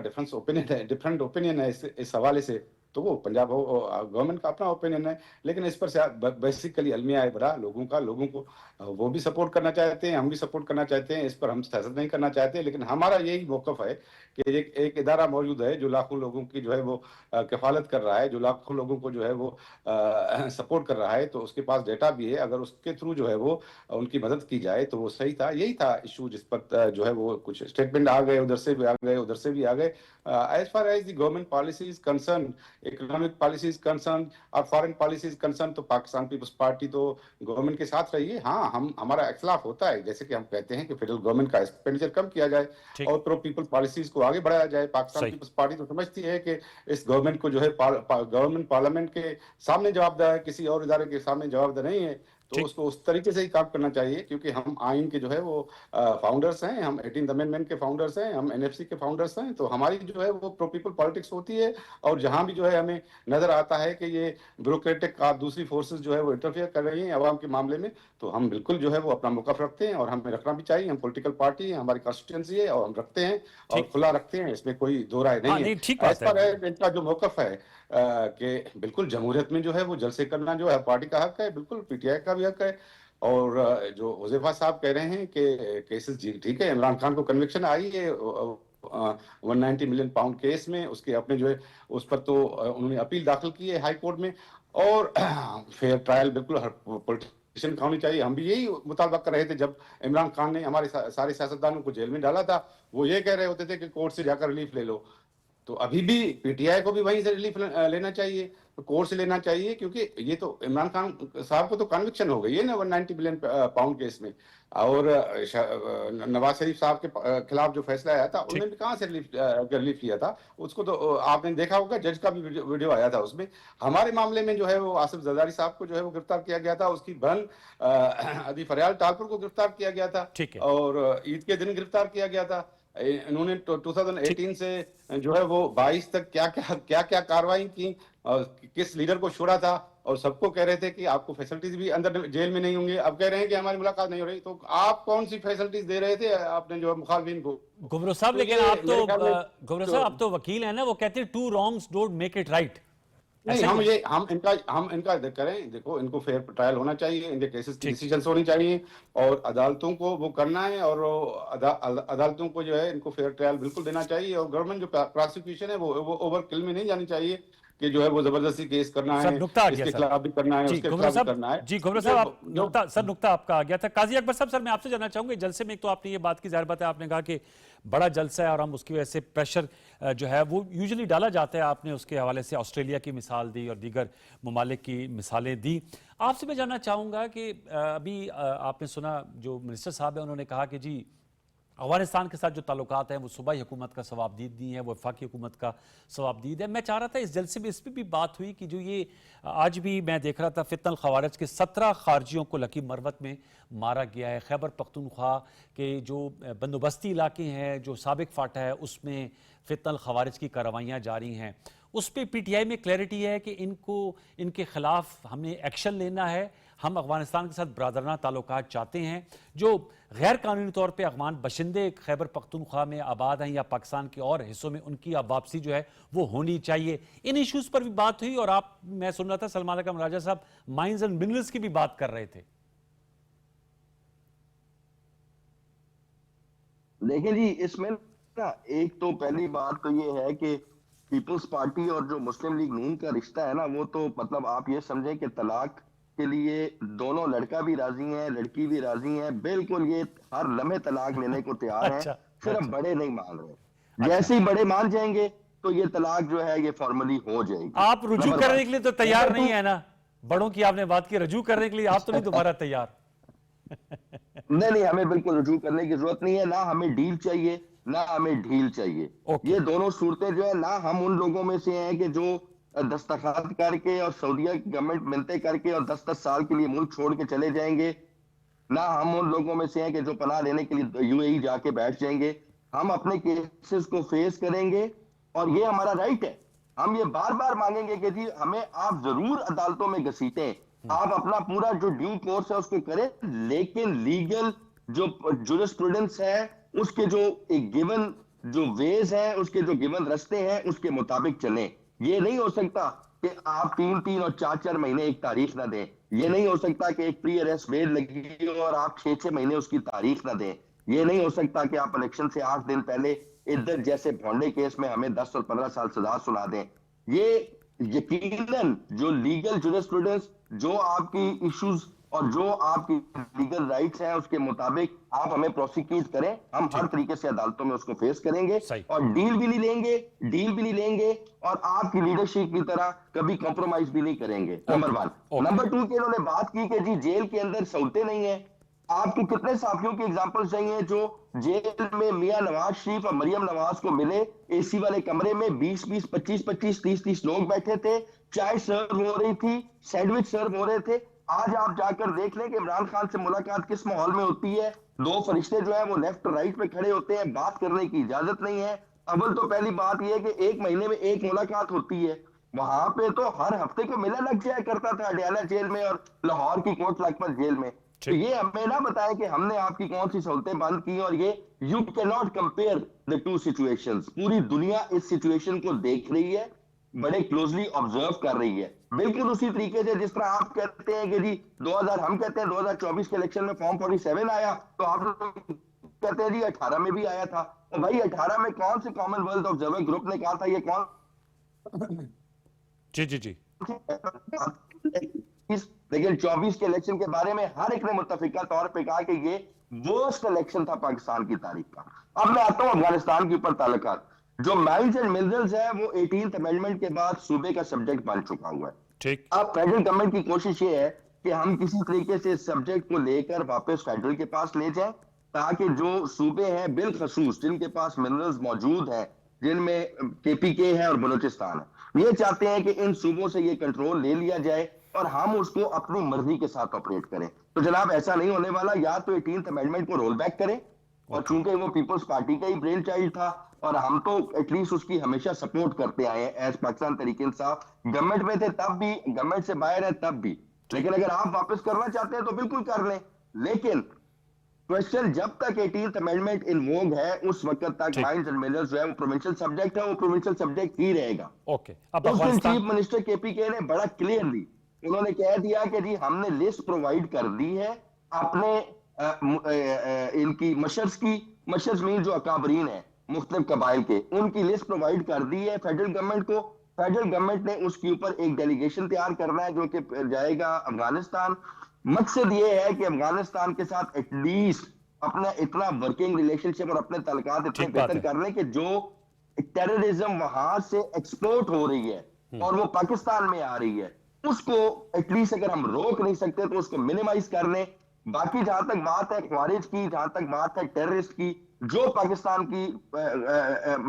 डिफरेंट ओपिनियन है इस हवाले से, तो वो पंजाब गवर्नमेंट का अपना ओपिनियन है। लेकिन इस पर से बेसिकली अलमिया है बड़ा लोगों को वो भी सपोर्ट करना चाहते हैं, हम भी सपोर्ट करना चाहते हैं, इस पर हम सियासत नहीं करना चाहते। लेकिन हमारा यही मौकफ है कि एक इदारा मौजूद है जो लाखों लोगों की जो है वो किफालत कर रहा है, जो लाखों लोगों को जो है वो सपोर्ट कर रहा है, तो उसके पास डेटा भी है। अगर उसके थ्रू जो है वो उनकी मदद की जाए तो वो सही था। यही था इशू जिस पर जो है वो कुछ स्टेटमेंट आ गए, उधर से भी आ गए, उधर से भी आ गए। As far as the government policy is concern, economic policy is concern और फॉरेन पॉलिसी इज कंसर्न, तो पाकिस्तान पीपल्स पार्टी तो गवर्नमेंट के साथ रही है। हाँ, हमारा इख्तिलाफ होता है, जैसे कि हम कहते हैं कि फेडरल गवर्नमेंट का एक्सपेंडिचर कम किया जाए और प्रो पीपल पॉलिसीज को आगे बढ़ाया जाए। पाकिस्तान पीपल्स पार्टी तो समझती है कि इस गवर्नमेंट को जो है गवर्नमेंट पार्लियामेंट के सामने जवाबदेह है, किसी और इदारे के सामने जवाबदेह नहीं है, तो उसको उस तरीके से ही काम करना चाहिए। क्योंकि हम आइन के जो है वो फाउंडर्स हैं, हम 18th अमेंडमेंट के फाउंडर्स हैं, हम एनएफसी के फाउंडर्स हैं, तो हमारी जो है वो प्रो पीपल पॉलिटिक्स होती है। और जहां भी जो है हमें नजर आता है कि ये ब्यूरोक्रेटिक दूसरी फोर्सेस जो है वो इंटरफेयर कर रही हैं अवाम के मामले में, तो हम बिल्कुल जो है वो अपना मौकफ रखते हैं और हमें रखना भी चाहिए। हम पॉलिटिकल पार्टी है, हमारी कॉन्स्टिट्यूंसी है और हम रखते हैं और खुला रखते हैं, इसमें कोई दो राय नहीं है। इनका जो मौकफ है कि बिल्कुल जमहूरियत में जो है वो जलसे करना जो है पार्टी का हक है, बिल्कुल पीटीआई का भी हक है। और जो हुज़ैफा साहब कह रहे हैं कि केसेस ठीक है, इमरान खान को कन्विक्शन आई है 190 मिलियन पाउंड केस में, उसके अपने जो है उस पर तो उन्होंने अपील दाखिल की है हाई कोर्ट में। और फेयर ट्रायल बिल्कुल हर पॉलिटिशियन का होनी चाहिए। हम भी यही मुतालबा कर रहे थे जब इमरान खान ने हमारे सारे सियासतदानों को जेल में डाला था। वो ये कह रहे होते थे कि कोर्ट से जाकर रिलीफ ले लो, तो अभी भी पीटीआई को भी वहीं से रिलीफ लेना चाहिए, तो कोर्ट से लेना चाहिए। क्योंकि ये तो इमरान खान साहब को तो कन्विक्शन हो गई है ना 190 बिलियन पाउंड केस में। और नवाज शरीफ साहब के खिलाफ जो फैसला आया था उन्होंने भी कहाँ से रिलीफ लिया था, उसको तो आपने देखा होगा, जज का भी वीडियो आया था उसमें। हमारे मामले में जो है वो आसिफ जरदारी साहब को जो है वो गिरफ्तार किया गया था, उसकी बहन अदी फरियाल टालपुर को गिरफ्तार किया गया था और ईद के दिन गिरफ्तार किया गया था। इन्होंने 2018 से जो है वो 22 तक क्या क्या कार्रवाई की और किस लीडर को छोड़ा था, और सबको कह रहे थे कि आपको फैसिलिटीज भी अंदर जेल में नहीं होंगे। अब कह रहे हैं कि हमारी मुलाकात नहीं हो रही, तो आप कौन सी फैसिलिटीज दे रहे थे आपने जो मुखालफिन को? गुमरो साहब, लेकिन आप तो गुमरो साहब आप तो वकील हैं ना, वो कहते हैं 2 wrongs don't make it right। नहीं, हम इनका करें, देखो इनको फेयर ट्रायल होना चाहिए, इनके केसेस की डिसीजंस होनी चाहिए और अदालतों को वो करना है, और अदालतों को जो है इनको फेयर ट्रायल बिल्कुल देना चाहिए। और गवर्नमेंट जो प्रोसिक्यूशन है वो ओवरकिल में नहीं जानी चाहिए कि जो है वो जबरदस्ती केस करना है, इसके खिलाफ भी करना है, उसके खिलाफ भी करना है। जी गुमरो साहब, आप नुक्ता आपका आ गया था। काजी अकबर साहब, सर मैं आपसे जानना चाहूंगा, जलसे में एक तो आपने ये बात की, जाहिर बात है आपने कहा कि बड़ा जलसा है और हम उसकी वजह से प्रेशर जो है वो यूजुअली डाला जाता है। आपने उसके हवाले से ऑस्ट्रेलिया की मिसाल दी और दीगर ममालिक की मिसालें दी। आपसे मैं जानना चाहूँगा कि अभी आपने सुना जो मिनिस्टर साहब है उन्होंने कहा कि जी अफगानिस्तान के साथ जो ताल्लुकात हैं वो सूबाई हुकूमत का सवाबदीद नहीं है, वो वफाकी हुकूमत का सवाबदीद है। मैं चाह रहा था इस जलसे में इस पर भी बात हुई कि जो ये आज भी मैं देख रहा था फितनल खवारिज के 17 खारजियों को लकी मरवत में मारा गया है। खैबर पख्तूनख्वा के जो बंदोबस्ती इलाके हैं, जो साबिक फाटा है, उसमें फितनल खवारिज की कार्रवाइयाँ जारी हैं। उस पर पीटीआई में क्लैरिटी है कि इनके खिलाफ हमने एक्शन लेना है, हम अफगानिस्तान के साथ बरादराना ताल्लुकात चाहते हैं। जो गैर कानूनी तौर पे अफगान बशिंदे खैबर पख्तूनख्वा में आबाद हैं या पाकिस्तान के और हिस्सों में, उनकी अब वापसी जो है वो होनी चाहिए। इन इश्यूज पर भी बात हुई और मैं सुन रहा था सलमान अकरम राजा साहब माइंस एंड मिनरल्स की भी बात कर रहे थे। देखिए जी, इसमें ना एक तो पहली बात तो ये है कि पीपल्स पार्टी और जो मुस्लिम लीग नून का रिश्ता है ना, वो तो मतलब आप ये समझें कि तलाक के लिए दोनों लड़का भी राजी है, लड़की भी राजी है, बिल्कुल ये हर लम्हे तलाक लेने को तैयार है। सिर्फ बड़े नहीं मान रहे, जैसे ही बड़े मान जाएंगे तो ये तलाक जो है ये फॉर्मली हो जाएगी। आप रुजू करने के लिए तो तैयार नहीं है ना? बड़ों की आपने बात की, रुजू करने के लिए आप तो नहीं दोबारा तैयार? नहीं, हमें बिल्कुल रुजू करने की जरूरत नहीं है, ना हमें डील चाहिए ना हमें ढील चाहिए। ये दोनों सूरतें जो है ना, हम उन लोगों में से हैं कि जो दस्तखत करके और सऊदीया की गवर्नमेंट मिलते करके और 10-10 साल के लिए मुल्क छोड़ के चले जाएंगे, ना हम उन लोगों में से हैं कि जो पनाह लेने के लिए यूएई जाके बैठ जाएंगे। हम अपने केसेस को फेस करेंगे और ये हमारा राइट है। हम ये बार बार मांगेंगे कि जी हमें आप जरूर अदालतों में घसीटें, आप अपना पूरा जो ड्यू कोर्स है उसको करें, लेकिन लीगल जो जुरिस्प्रूडेंस है उसके जो एक गिवन जो वेज हैं, उसके जो गिवन रास्ते हैं, उसके मुताबिक चलें। ये नहीं हो सकता कि आप 3-3 और 4-4 महीने एक तारीख ना दें। ये नहीं हो सकता कि एक प्री अरेस्ट बेल लगी हो और आप 6-6 महीने उसकी तारीख ना दें। ये नहीं हो सकता कि आप इलेक्शन से 8 दिन पहले इधर जैसे भोंडे केस में हमें 10 और 15 साल सजा सुना दें। ये यकीनन जो लीगल जुरिस्प्रूडेंस, जो आपकी इश्यूज और जो आपकी लीगल राइट्स हैं, उसके मुताबिक आप हमें प्रोसिक्यूट करें, हम हर तरीके से अदालतों में उसको फेस करेंगे सही। और डील भी नहीं लेंगे और आपकी लीडरशिप की तरह कभी कॉम्प्रोमाइज भी नहीं करेंगे। नंबर 1। नंबर 2 की इन्होंने बात की कि जी जेल के अंदर सहूलतें नहीं है। आपको कितने साथियों की एग्जांपल चाहिए जो जेल में मियां नवाज शरीफ और मरियम नवाज को मिले, एसी वाले कमरे में 20-20, 25-25, 30-30 लोग बैठे थे, चाय सर्व हो रही थी, सैंडविच सर्व हो रहे थे। आज आप जाकर देख लें कि इमरान खान से मुलाकात किस माहौल में होती है। 2 फरिश्ते जो है वो लेफ्ट राइट पे खड़े होते हैं, बात करने की इजाजत नहीं है। अव्वल तो पहली बात यह है कि 1 महीने में 1 मुलाकात होती है। वहां पे तो हर हफ्ते को मेला लग जाया करता था अडयाला जेल में और लाहौर की कोट लखपत जेल में। तो ये हमें ना बताएं कि हमने आपकी कौन सी सहूलतें बंद की, और ये you can not compare the two situations. पूरी दुनिया इस सिचुएशन को देख रही है, बड़े क्लोजली ऑब्जर्व कर रही है। बिल्कुल उसी तरीके से जिस तरह आप कहते हैं कि जी 2000, हम कहते हैं 2024 के इलेक्शन में फॉर्म 47 आया, तो आप कहते हैं जी 18 में भी आया था। तो भाई 18 में कौन से कॉमनवेल्थ ऑब्जर्वर ग्रुप ने कहा था ये कौन? जी लेकिन 24 के इलेक्शन के बारे में हर एक ने मुत्तफिका तौर पे कहा कि ये वर्स्ट इलेक्शन था पाकिस्तान की तारीख का। अब मैं आता हूं अफगानिस्तान के ऊपर ताल्लुकात। जो माइंस एंड मिनरल्स है वो 18th अमेंडमेंट के बाद सूबे का सब्जेक्ट बन चुका हुआ है। ठीक। अब फेडरल गवर्नमेंट की कोशिश ये है कि हम किसी तरीके से सब्जेक्ट को लेकर वापस फेडरल के पास ले जाएं, ताकि जो सूबे हैं बिलखसूस जिनके पास मिनरल्स मौजूद हैं, जिनमें केपीके है और बलूचिस्तान है, ये चाहते हैं कि इन सूबों से ये कंट्रोल ले लिया जाए और हम उसको अपनी मर्जी के साथ ऑपरेट करें। तो जनाब ऐसा नहीं होने वाला। या तो 18th अमेंडमेंट को रोल बैक करें, और चूंकि वो पीपल्स पार्टी का ही ब्रेन चाइल्ड था और हम तो एटलीस्ट उसकी हमेशा सपोर्ट करते आए हैं एज पाकिस्तान तरीके इंसाफ, गवर्नमेंट में थे तब भी, गवर्नमेंट से बाहर है तब भी। लेकिन अगर आप वापस करना चाहते हैं तो बिल्कुल कर लें, लेकिन क्वेश्चन जब तक 18th अमेंडमेंट इन वोग है उस वक्त तक माइंस एंड मिनरल्स जो है वो प्रोविंशियल सब्जेक्ट है, वो प्रोविंशियल सब्जेक्ट ही रहेगा। ओके। अब उस दिन अफगानिस्तान चीफ मिनिस्टर केपीके ने बड़ा क्लियरली उन्होंने कह दिया कि जी हमने लिस्ट प्रोवाइड कर दी है अपने इनकी मशर्स मीन जो अकाबरीन है मुख्तलिफ कबाइल के, उनकी लिस्ट प्रोवाइड कर दी है फेडरल गवर्नमेंट को। फेडरल गवर्नमेंट ने उसके ऊपर एक डेलीगेशन तैयार करना है जो कि जाएगा अफगानिस्तान। मकसद ये है कि अफगानिस्तान के साथ एटलीस्ट अपना इतना वर्किंग रिलेशनशिप और अपने ताल्लुकात इतने बेहतर कर लें कि जो टेररिज्म वहां से एक्सपोर्ट हो रही है और वो पाकिस्तान में आ रही है, उसको एटलीस्ट अगर हम रोक नहीं सकते तो उसको मिनिमाइज कर लें। बाकी जहां तक बात है ख्वारिज की, जहां तक बात है टेररिस्ट की, जो पाकिस्तान की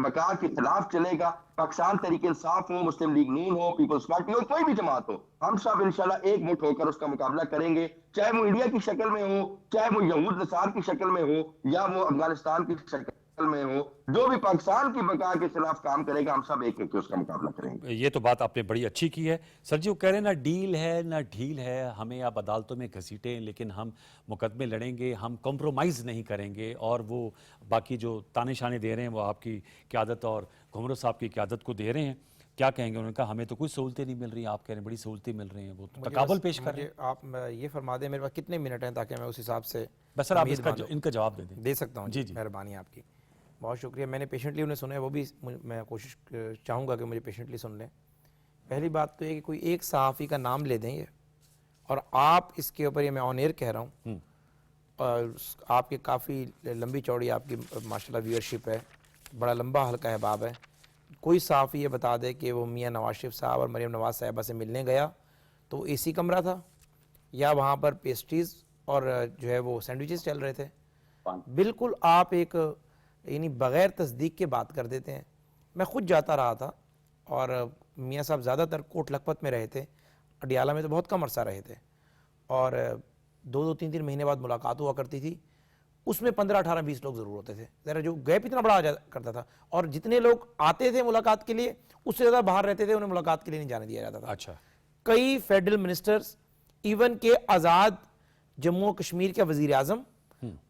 बका के खिलाफ चलेगा, पाकिस्तान तरीके इंसाफ हो, मुस्लिम लीग नून हो, पीपल्स पार्टी हो, कोई भी जमात हो, हम सब इंशाल्लाह एक मुठ होकर उसका मुकाबला करेंगे, चाहे वो इंडिया की शक्ल में हो, चाहे वो यहूद नसार की शक्ल में हो, या वो अफगानिस्तान की शक्ल में हो। जो भी पाकिस्तान की बका के खिलाफ काम करेगा हम सब एक होकर उसका मुकाबला करेंगे। ये तो बात आपने बड़ी अच्छी की है सर जी। वो कह रहे हैं ना डील है ना ढील है, हमें आप अदालतों में घसीटें लेकिन हम मुकदमे लड़ेंगे, हम कॉम्प्रोमाइज़ नहीं करेंगे। और वो बाकी जो ताने शाने दे रहे हैं वो आपकी क़यादत और घुमरो साहब की क़यादत को दे रहे हैं। क्या कहेंगे? उन्होंने कहा हमें तो कुछ सहूलतें नहीं मिल रही, आप कह रहे हैं बड़ी सहूलतें मिल रही हैं, वो तकाबल पेश कर रहे हैं। आप ये फरमा दें मेरे पास कितने मिनट हैं ताकि मैं उस हिसाब से बस सर आप इनका जवाब दे दें। दे सकता हूँ। जी जी, मेहरबानी आपकी, बहुत शुक्रिया। मैंने पेशेंटली उन्हें सुना है, वो भी मैं कोशिश चाहूँगा कि मुझे पेशेंटली सुन लें। पहली बात तो ये कि कोई एक सहाफ़ी का नाम ले दें ये, और आप इसके ऊपर, ये मैं ऑन एयर कह रहा हूँ, और आपके काफ़ी लंबी चौड़ी आपकी माशाल्लाह व्यूअरशिप है, बड़ा लंबा हल्का अहबाब है। कोई सहाफ़ी ये बता दे कि वो मियाँ नवाज शरीफ साहब और मरियम नवाज साहिबा से मिलने गया तो वो एसी कमरा था, या वहाँ पर पेस्ट्रीज़ और जो है वो सैंडविचेस चल रहे थे। बिल्कुल आप एक यानी बग़ैर तस्दीक के बात कर देते हैं। मैं ख़ुद जाता रहा था और मियाँ साहब ज़्यादातर कोट लखपत में रहे थे, अडियाला में तो बहुत कम अरसा रहे थे, और 2-2, 3-3 महीने बाद मुलाकात हुआ करती थी। उसमें 15, 18, 20 लोग ज़रूर होते थे। ज़रा जो गैप इतना बड़ा आ जा करता था, और जितने लोग आते थे मुलाकात के लिए उससे ज़्यादा बाहर रहते थे, उन्हें मुलाकात के लिए नहीं जाने दिया जाता था। अच्छा। कई फेडरल मिनिस्टर्स, इवन के आज़ाद जम्मू और कश्मीर के वज़ीर आज़म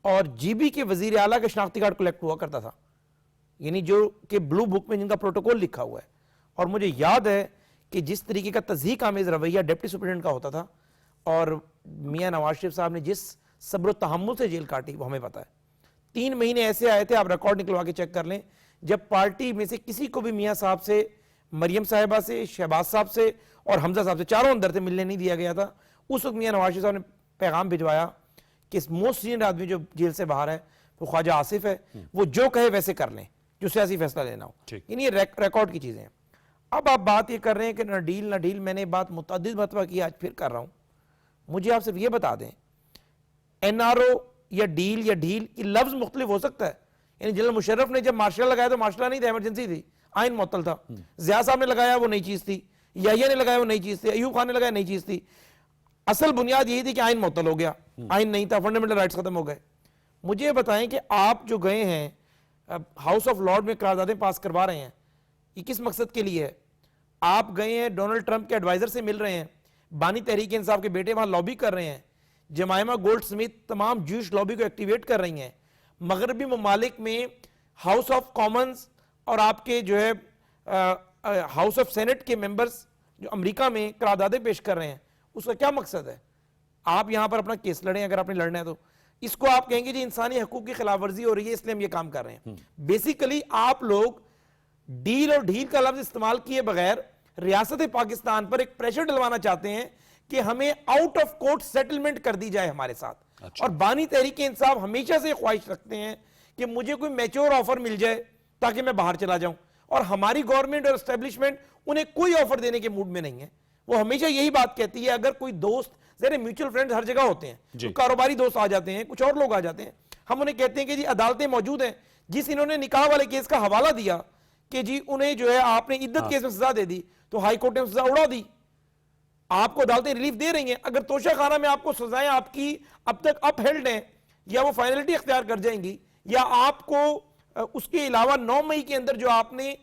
और जीबी के वज़ीर आला का शनाख्ती कार्ड कलेक्ट हुआ करता था। यानी जो कि ब्लू बुक में जिनका प्रोटोकॉल लिखा हुआ है। और मुझे याद है कि जिस तरीके का तज़हीक आमेज़ रवैया डिप्टी सुप्रीटेंडेंट का होता था और मियां नवाज शरीफ साहब ने जिस सब्र तहम्मुल से जेल काटी वो हमें पता है। 3 महीने ऐसे आए थे, आप रिकॉर्ड निकलवा के चेक कर लें, जब पार्टी में से किसी को भी मियां साहब से, मरियम साहिबा से, शहबाज साहब से और हमजा साहब से, चारों अंदर थे, मिलने नहीं दिया गया था। उस वक्त मियां नवाज शरीफ साहब ने पैगाम भिजवाया कि मोस्ट सीनियर आदमी जो जेल से बाहर है वो ख्वाजा आसिफ है, वो जो कहे वैसे कर लें, जो सियासी फैसला लेना हो। यानी ये रिकॉर्ड की चीजें हैं। अब आप बात ये कर रहे हैं कि ना डील ना डील, मैंने बात मुतअद्दिद मरतबा की, आज फिर कर रहा हूं। मुझे आप सिर्फ ये बता दें, एनआरओ या ढील की लफ्ज मुख्तलिफ हो सकता है। यानी जनरल मुशर्रफ ने जब मार्शल लगाया तो मार्शल नहीं था, इमरजेंसी थी, आइन मुअत्तल था। ज़िया साहब ने लगाया वो नई चीज थी, याहिया ने लगाया वो नई चीज थी, अयूब खान ने लगाया नई चीज थी। असल बुनियाद यही थी कि आइन मुअत्तल हो गया, आइन नहीं था, फंडामेंटल राइट्स खत्म हो गए। मुझे बताएं कि आप जो गए हैं हाउस ऑफ लॉर्ड में करारदादें पास करवा रहे हैं, ये किस मकसद के लिए है? आप गए हैं डोनाल्ड ट्रंप के एडवाइजर से मिल रहे हैं, बानी तहरीक इंसाफ के बेटे वहां लॉबी कर रहे हैं, जमाइमा गोल्ड समेत तमाम जूश लॉबी को एक्टिवेट कर रही हैं। मगरबी ममालिक में हाउस ऑफ कॉमन्स और आपके जो है हाउस ऑफ सेनेट के मेंबर्स जो अमेरिका में करारदादें पेश कर रहे हैं, उसका क्या मकसद है? आप यहां पर अपना केस लड़ें अगर आपने लड़ना है तो। इसको आप कहेंगे जी इंसानी हकूक की खिलाफ वर्जी हो रही है इसलिए हम ये काम कर रहे हैं। बेसिकली आप लोग डील और ढील का लफ्ज इस्तेमाल किए बगैर रियासत पाकिस्तान पर एक प्रेशर डलवाना चाहते हैं कि हमें आउट ऑफ कोर्ट सेटलमेंट कर दी जाए हमारे साथ। अच्छा। और बानी तहरीक इंसाफ हमेशा से ख्वाहिश रखते हैं कि मुझे कोई मैच्योर ऑफर मिल जाए ताकि मैं बाहर चला जाऊं, और हमारी गवर्नमेंट और एस्टेब्लिशमेंट उन्हें कोई ऑफर देने के मूड में नहीं है। वो हमेशा यही बात कहती है, अगर कोई दोस्त, जरा म्यूचुअल फ्रेंड्स हर जगह होते हैं, तो कारोबारी दोस्त आ जाते हैं, कुछ और लोग आ जाते हैं, हम उन्हें कहते हैं कि जी अदालतें मौजूद हैं। जिस इन्होंने निकाह वाले केस का हवाला दिया कि जी उन्हें जो है आपने इद्दत केस में सजा दे दी, तो हाई कोर्ट ने सजा उड़ा दी, आपको अदालतें रिलीफ दे रही हैं। अगर तोशा खाना में आपको सजाएं आपकी अब तक अपहेल्ड हैं या वो फाइनलिटी अख्तियार कर जाएंगी, या आपको उसके अलावा 9 मई के अंदर जो आपने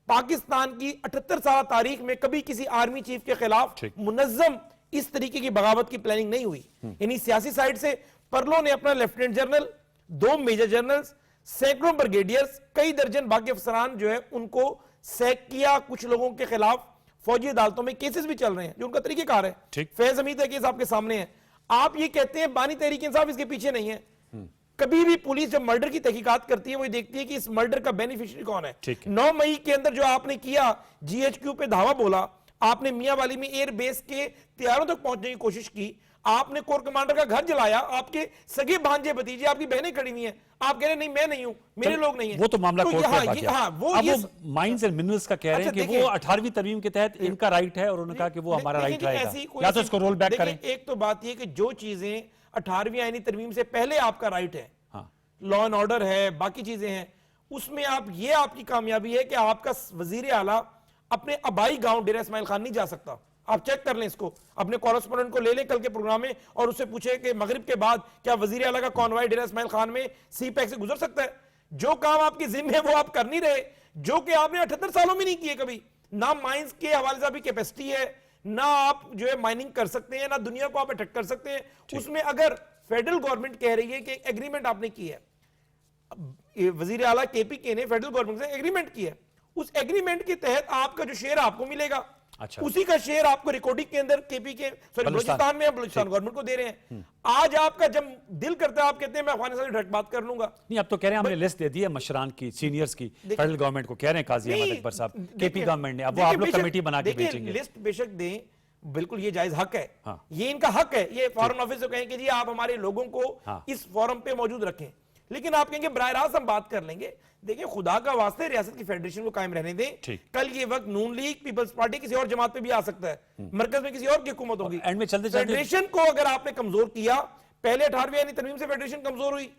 पाकिस्तान की 78 साल तारीख में कभी किसी आर्मी चीफ के खिलाफ मुनज्जम इस तरीके की बगावत की प्लानिंग नहीं हुई। यानी सियासी साइड से परलो ने अपना लेफ्टिनेंट जनरल, 2 मेजर जनरल्स, सैकड़ों ब्रिगेडियर्स, कई दर्जन बाकी अफसरान जो है उनको सैक किया। कुछ लोगों के खिलाफ फौजी अदालतों में केसेस भी चल रहे हैं जो उनका तरीकेकार है। फैज हमीद का केस आपके सामने है। आप ये कहते हैं बानी तहरीक इंसाफ इसके पीछे नहीं है। कभी भी पुलिस जब मर्डर की तहकीकात करती है वो देखती है कि इस मर्डर का बेनिफिशियरी कौन है। 9 मई के अंदर जो आपने किया, जीएचक्यू पे धावा बोला, आपने मियां वाली में एयर बेस के तैयारों तक पहुंचने की कोशिश की, आपने कोर कमांडर का घर जलाया, आपके सगे भांजे भतीजे आपकी बहनें खड़ी हुई हैं, आप कह रहे नहीं मैं नहीं हूं, मेरे लोग नहीं हैं। वो तो मामला कोर्ट में बाकी है। वो माइंस एंड मिनरल्स का कह रहे हैं कि वो 18वीं तरमीम के तहत इनका राइट है और उन्होंने कहा कि वो हमारा राइट रहेगा, या तो इसको रोल बैक करें। एक तो बात ये कि जो चीजें 18वीं आईनी तरमीम से पहले आपका राइट है, लॉ एंड ऑर्डर है, बाकी चीजें हैं, उसमें आप ये आपकी कामयाबी है कि आपका वजीर आला अपने आबाई गांव डेरा इस्माइल खान नहीं जा सकता। आप चेक कर लें इसको, अपने कॉरेस्पोंडेंट को ले लें कल के प्रोग्राम में और उससे पूछे कि मगरिब के बाद क्या वजीर आला का कॉन्वॉय डेरा इस्माइल खान में सी पैक से गुजर सकता है? जो काम आपकी जिम्मे है वो आप कर नहीं रहे, जो कि आपने 78 सालों में नहीं किए कभी। ना माइंस के हवाले से आपकी कैपेसिटी है, ना आप जो है माइनिंग कर सकते हैं, ना दुनिया को आप अटैक कर सकते हैं। उसमें अगर फेडरल गवर्नमेंट कह रही है कि एग्रीमेंट आपने की है, वजीर आला केपीके ने फेडरल गवर्नमेंट से एग्रीमेंट की है, उस एग्रीमेंट के तहत आपका जो शेयर आपको मिलेगा, अच्छा। उसी का शेयर आपको रिकॉर्डिंग के अंदर केपीके सॉरी बलूचिस्तान में बलूचिस्तान गवर्नमेंट को दे रहे हैं। आज आपका जब दिल करता है आप कहते हैं मैं अफगानिस्तान से डायरेक्ट बात कर लूंगा। नहीं, अब तो कह रहे हैं हमने लिस्ट दे दी है मशरान की, सीनियर्स की, फेडरल गवर्नमेंट को कह रहे हैं काजी अहमद अकबर साहब, केपी गवर्नमेंट ने, अब वो आप लोग कमेटी बना के भेजेंगे। लिस्ट बेशक दें, बिल्कुल ये जायज हक है, ये इनका हक है, ये फॉरेन ऑफिस से कहें कि जी आप हमारे लोगों को इस फोरम पे मौजूद रखें, लेकिन आप कहेंगे बराह रास्त हम बात कर लेंगे। देखिए खुदा का वास्ते रियासत की फेडरेशन को कायम रहने दें। कल ये वक्त नून लीग, पीपल्स पार्टी किसी और जमात पे भी आ सकता है, मरकज में किसी और की हुकूमत होगी। एंड में चलते फेडरेशन को अगर आपने कमजोर किया, पहले 18वीं यानी तरमीम से फेडरेशन कमजोर हुई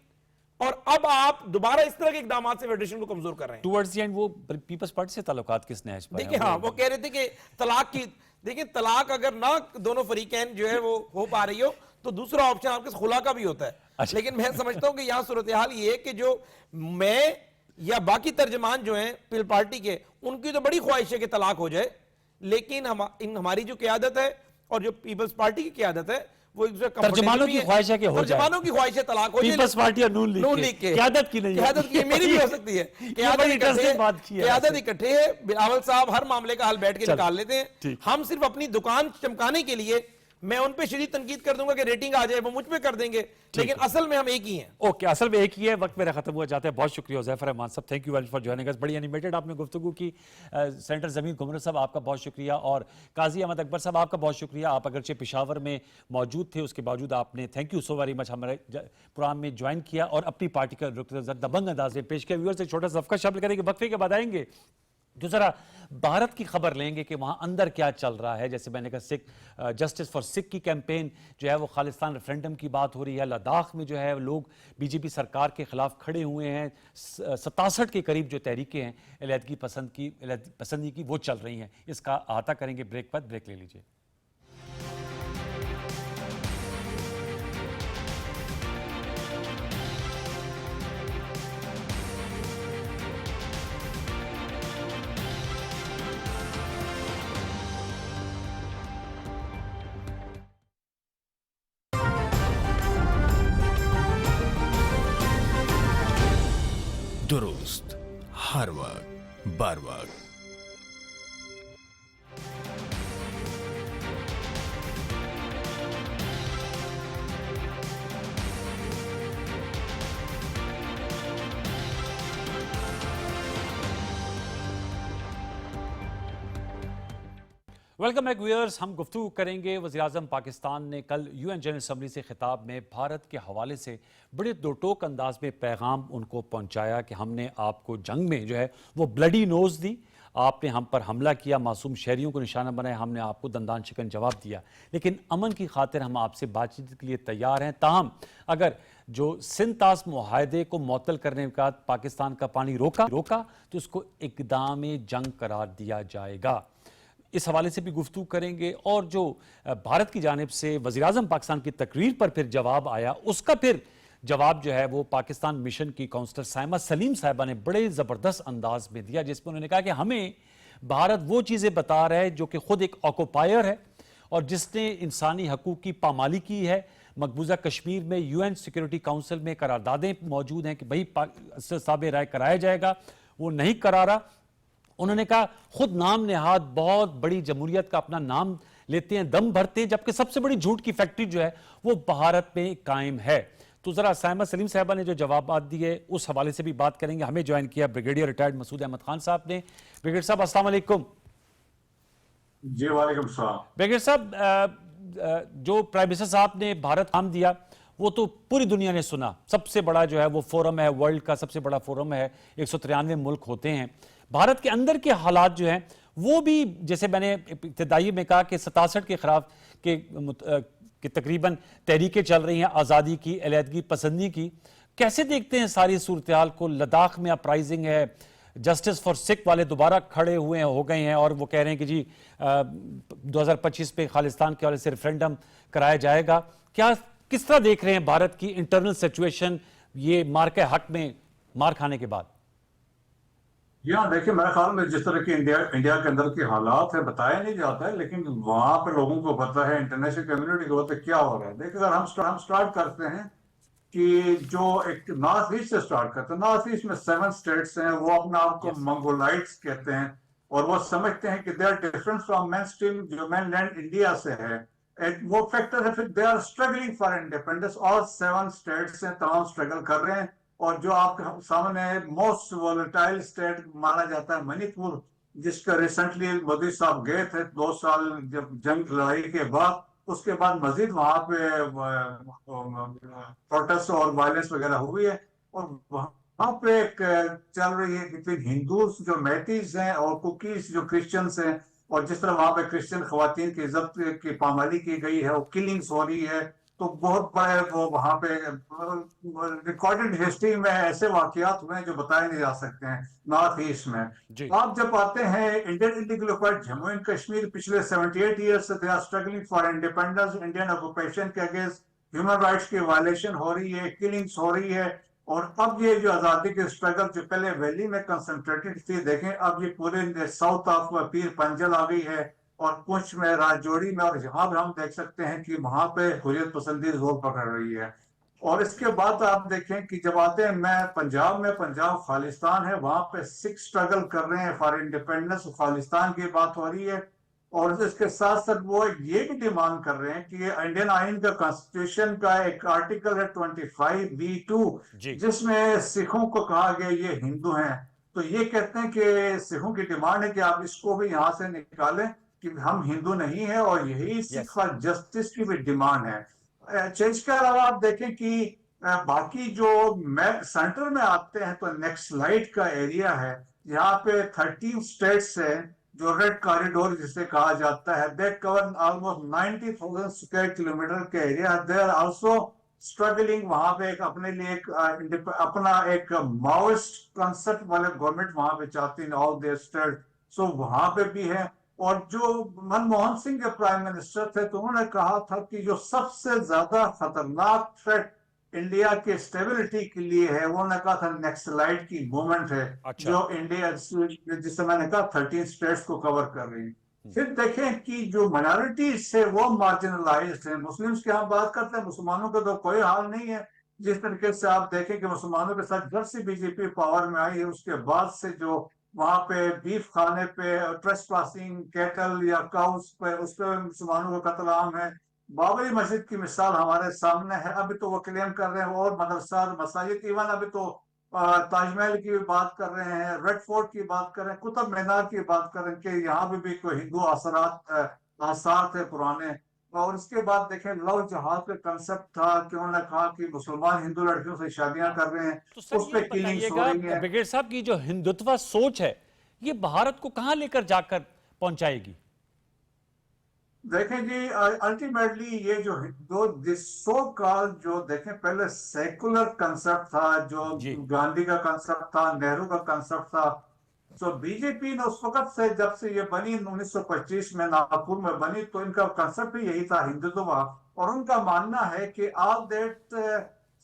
और अब आप दोबारा इस तरह के इकदाम से फेडरेशन को कमजोर कर रहे हैं। टुवर्ड्स द एंड वो पीपल्स पार्टी से ताल्लुकात किसने है? देखिए हाँ, वो कह रहे थे कि तलाक की, देखिए तलाक अगर ना दोनों फरीकैन जो है वो हो पा रही हो तो दूसरा ऑप्शन आपके खुला का भी होता है। अच्छा। लेकिन मैं समझता हूं कि यहां सूरत हाल ये है कि जो मैं या बाकी तर्जमान जो हैं पीपल पार्टी के, उनकी तो बड़ी ख्वाहिश है कि तलाक हो जाए, लेकिन हमारी जो क़यादत है और जो पीपल्स पार्टी की क़यादत है वो एक दूसरे तर्जमानों की ख्वाहिश है कि हो जाए, तर्जमानों की ख्वाहिश है तलाक हो जाए, पीपल्स पार्टी और नून लीग की क़यादत की नहीं है, क़यादत की मेरी भी हो सकती है, क़यादत इकट्ठे है, बिलावल साहब हर मामले का हल बैठ के निकाल लेते हैं, हम सिर्फ अपनी दुकान चमकाने के लिए मैं उन पे शदीद तनकीद कर दूंगा कि रेटिंग आ जाए, वो मुझ पे कर देंगे, लेकिन असल में हम एक ही हैं। ओके, असल में एक ही है। वक्त मेरा खत्म हुआ जाता है। बहुत शुक्रिया ज़ैफर रहमान साहब, thank you very much for joining us. बड़ी एनिमेटेड आपने गुफ्तगू की। सेनेटर ज़मीन घुमर साहब आपका बहुत शुक्रिया, और काजी अहमद अकबर साहब आपका बहुत शुक्रिया। आप अगरचे पेशावर में मौजूद थे, उसके बावजूद आपने thank you so very much हमारे प्रोग्राम में ज्वाइन किया और अपनी पार्टी का रुख दबंग अंदाज में पेश किया। व्यूअर्स से छोटा सा वक्फा शामिल करेंगे, वक्फे के बाद आएंगे जो जरा भारत की खबर लेंगे कि वहां अंदर क्या चल रहा है। जैसे मैंने कहा, सिख जस्टिस फॉर सिख की कैंपेन जो है वो खालिस्तान रेफरेंडम की बात हो रही है। लद्दाख में जो है लोग बीजेपी सरकार के खिलाफ खड़े हुए हैं। 67 के करीब जो तहरीकें हैं अलहदगी पसंदी की वो चल रही हैं। इसका अहाता करेंगे ब्रेक पर। ब्रेक ले लीजिए। दुरुस्त हर वक्त बर वक्त। Welcome back viewers. हम गुफ्तगू करेंगे वज़ीर-ए-आज़म पाकिस्तान ने कल यूएन जनरल असम्बली से खिताब में भारत के हवाले से बड़े दो टोक अंदाज में पैगाम उनको पहुंचाया कि हमने आपको जंग में जो है वो ब्लडी नोज दी, आपने हम पर हमला किया, मासूम शहरियों को निशाना बनाया, हमने आपको दंदान शिकन जवाब दिया, लेकिन अमन की खातिर हम आपसे बातचीत के लिए तैयार हैं। ताहम अगर जो सिंतास मुआहदे को मुअत्तल करने के बाद पाकिस्तान का पानी रोका तो उसको इक़दाम जंग करार दिया जाएगा। इस हवाले से भी गुफ्तगू करेंगे। और जो भारत की जानिब से वज़ीर-ए-आज़म पाकिस्तान की तकरीर पर फिर जवाब आया, उसका फिर जवाब जो है वो पाकिस्तान मिशन की काउंसलर साइमा सलीम साहिबा ने बड़े ज़बरदस्त अंदाज में दिया, जिसमें उन्होंने कहा कि हमें भारत वो चीज़ें बता रहा है जो कि खुद एक ऑक्यूपायर है और जिसने इंसानी हकूक़ की पामाली की है। मकबूजा कश्मीर में यूएन सिक्योरिटी काउंसिल में करारदादें मौजूद हैं कि भाई साहब राय कराया जाएगा, वो नहीं करा रहा। उन्होंने कहा खुद नाम नेहाद बहुत बड़ी जमहूरियत का अपना नाम लेते हैं, दम भरते हैं, जबकि सबसे बड़ी झूठ की फैक्ट्री जो है वो भारत में कायम है। तो जरा साइमा सलीम साहबा ने जो जवाब दिए उस हवाले से भी बात करेंगे। हमें ज्वाइन किया ब्रिगेडियर रिटायर्ड मसूद अहमद खान साहब ने। ब्रिगेडियर साहब अस्सलाम वालेकुम। जी वालेकुम सलाम। ब्रिगेडियर साहब, जो प्राइम मिनिस्टर साहब ने भारत नाम दिया वो तो पूरी दुनिया ने सुना। सबसे बड़ा जो है वो फोरम है, वर्ल्ड का सबसे बड़ा फोरम है, 193 मुल्क होते हैं। भारत के अंदर के हालात जो हैं वो भी, जैसे मैंने इब्तिदाई में कहा कि 67 के खिलाफ के तकरीबन तहरीकें चल रही हैं, आज़ादी की, अलहदगी पसंदी की। कैसे देखते हैं सारी सूरत हाल को? लद्दाख में अपराइजिंग है, जस्टिस फॉर सिख वाले दोबारा खड़े हुए हो गए हैं और वो कह रहे हैं कि जी 2025 पे खालिस्तान के वाले से रेफरेंडम कराया जाएगा। क्या किस तरह देख रहे हैं भारत की इंटरनल सिचुएशन ये मार के हक में मार खाने के बाद? यहाँ देखिए, मेरे ख्याल में जिस तरह की इंडिया के अंदर के हालात है बताया नहीं जाता है, लेकिन वहां पे लोगों को पता है, इंटरनेशनल कम्युनिटी को पता है क्या हो रहा है। देखिए, अगर हम स्टार्ट करते हैं कि जो एक नॉर्थ ईस्ट से स्टार्ट करते हैं, नॉर्थ ईस्ट में 7 स्टेट्स हैं, वो अपने आप को मंगोलाइट्स कहते हैं और वो समझते हैं कि they are different from mainstream जो मेनलैंड इंडिया से है। वो फैक्टर है, फिर they are struggling for independence. और 7 स्टेट्स हैं, तमाम स्ट्रगल कर रहे हैं। और जो आपके सामने मोस्ट वोलेटाइल स्टेट माना जाता है मणिपुर, जिसका रिसेंटली मोदी साहब गए थे 2 साल जब जंग लड़ाई के बाद, उसके बाद मजीद वहां पे प्रोटेस्ट और वायलेंस वगैरह हुई है। और वहां पे एक चल रही है बिटवीन हिंदूज जो मैतीज हैं और कुकीज जो क्रिश्चियंस हैं, और जिस तरह वहां पे क्रिश्चियन खवातीन की इज्जत की पामाली की गई है, वो किलिंग्स हो रही है। तो बहुत बड़े वो वहां पे रिकॉर्डेड हिस्ट्री में ऐसे वाकयात हुए हैं जो बताए नहीं जा सकते हैं नॉर्थ ईस्ट में। आप जब आते हैं Indian integral occupied Jammu and Kashmir, पिछले 78 ईयर्स से they are struggling for independence. Indian occupation के अगेंस्ट ह्यूमन राइट्स की वायलेशन हो रही है, किलिंग्स हो रही है। और अब ये जो आजादी की स्ट्रगल जो पहले वैली में कंसंट्रेटेड थी, देखें अब ये पूरे साउथ ऑफ पीर पंजल आ गई है और पुंछ में, राजौरी में, और यहाँ भी हम देख सकते हैं कि वहां पे हुर्रियत पसंदी जोर पकड़ रही है। और इसके बाद आप देखें कि जब आते हैं, मैं पंजाब में, पंजाब खालिस्तान है, वहां पे सिख स्ट्रगल कर रहे हैं फॉर इंडिपेंडेंस, खालिस्तान की बात हो रही है। और इसके साथ साथ वो ये भी डिमांड कर रहे हैं कि इंडियन आइन का, कॉन्स्टिट्यूशन का एक आर्टिकल है 25B(2), जी जिसमें सिखों को कहा गया ये हिंदू हैं। तो ये कहते हैं कि सिखों की डिमांड है कि आप इसको भी यहाँ से निकालें कि हम हिंदू नहीं है, और यही सिख यस फॉर जस्टिस की भी डिमांड है। इसके अलावा आप देखें कि बाकी जो मैं सेंटर में आते हैं तो नेक्स्ट स्लाइड का एरिया है, यहाँ पे 13 स्टेट्स है जो रेड कॉरिडोर जिसे कहा जाता है, they cover almost 90,000 square kilometre के area. They are also struggling, वहां पे एक अपने लिए एक अपना एक माओइस्ट कंसेप्ट वाले गवर्नमेंट वहां पे चाहती है, ऑल देयर स्टेट। सो वहां पे भी है। और जो मनमोहन सिंह के प्राइम मिनिस्टर थे, तो उन्होंने कहा था कि जो सबसे ज्यादा खतरनाक थ्रेट इंडिया के स्टेबिलिटी के लिए है, वो उन्होंने कहा था नक्सलाइट की मूवमेंट है, अच्छा जो इंडिया, जिससे मैंने कहा 13 स्टेट्स को कवर कर रही है। फिर देखें कि जो माइनॉरिटीज से वो मार्जिनलाइज्ड है। मुस्लिम्स की हम बात करते हैं, मुसलमानों का तो कोई हाल नहीं है। जिस तरीके से आप देखें कि मुसलमानों के साथ जब से बीजेपी पावर में आई है, उसके बाद से जो वहां पे बीफ खाने पे ट्रेसपासिंग, कैटल या काउस पे, उस पे मुसलमानों का कत्लेआम है। बाबरी मस्जिद की मिसाल हमारे सामने है, अभी तो वो क्लेम कर रहे हैं, और मदरसा, मसाजिद, इवन अभी तो ताजमहल की बात कर रहे हैं, रेड फोर्ट की बात कर रहे हैं, कुतुब मीनार की बात कर रहे हैं कि यहाँ भी कोई हिंदू आसार थे पुराने। और उसके बाद देखें लव जहाज का कंसेप्ट था कि उन्होंने कहा कि मुसलमान हिंदू लड़कियों से शादियां कर रहे हैं, तो सर उस ये पर किलिंग्स हो बताइएगा रही है। ब्रिगेड साहब की जो हिंदुत्व सोच है ये भारत को कहां लेकर जाकर पहुंचाएगी? देखें जी, अल्टीमेटली ये जो सो कॉल, जो देखें पहले सेकुलर कंसेप्ट था, जो जी गांधी का कंसेप्ट था, नेहरू का कंसेप्ट था। तो बीजेपी ने उस वक्त से, जब से ये बनी 1925 में नागपुर में बनी, तो इनका कंसेप्ट भी यही था, हिंदुत्व। और उनका मानना है कि all that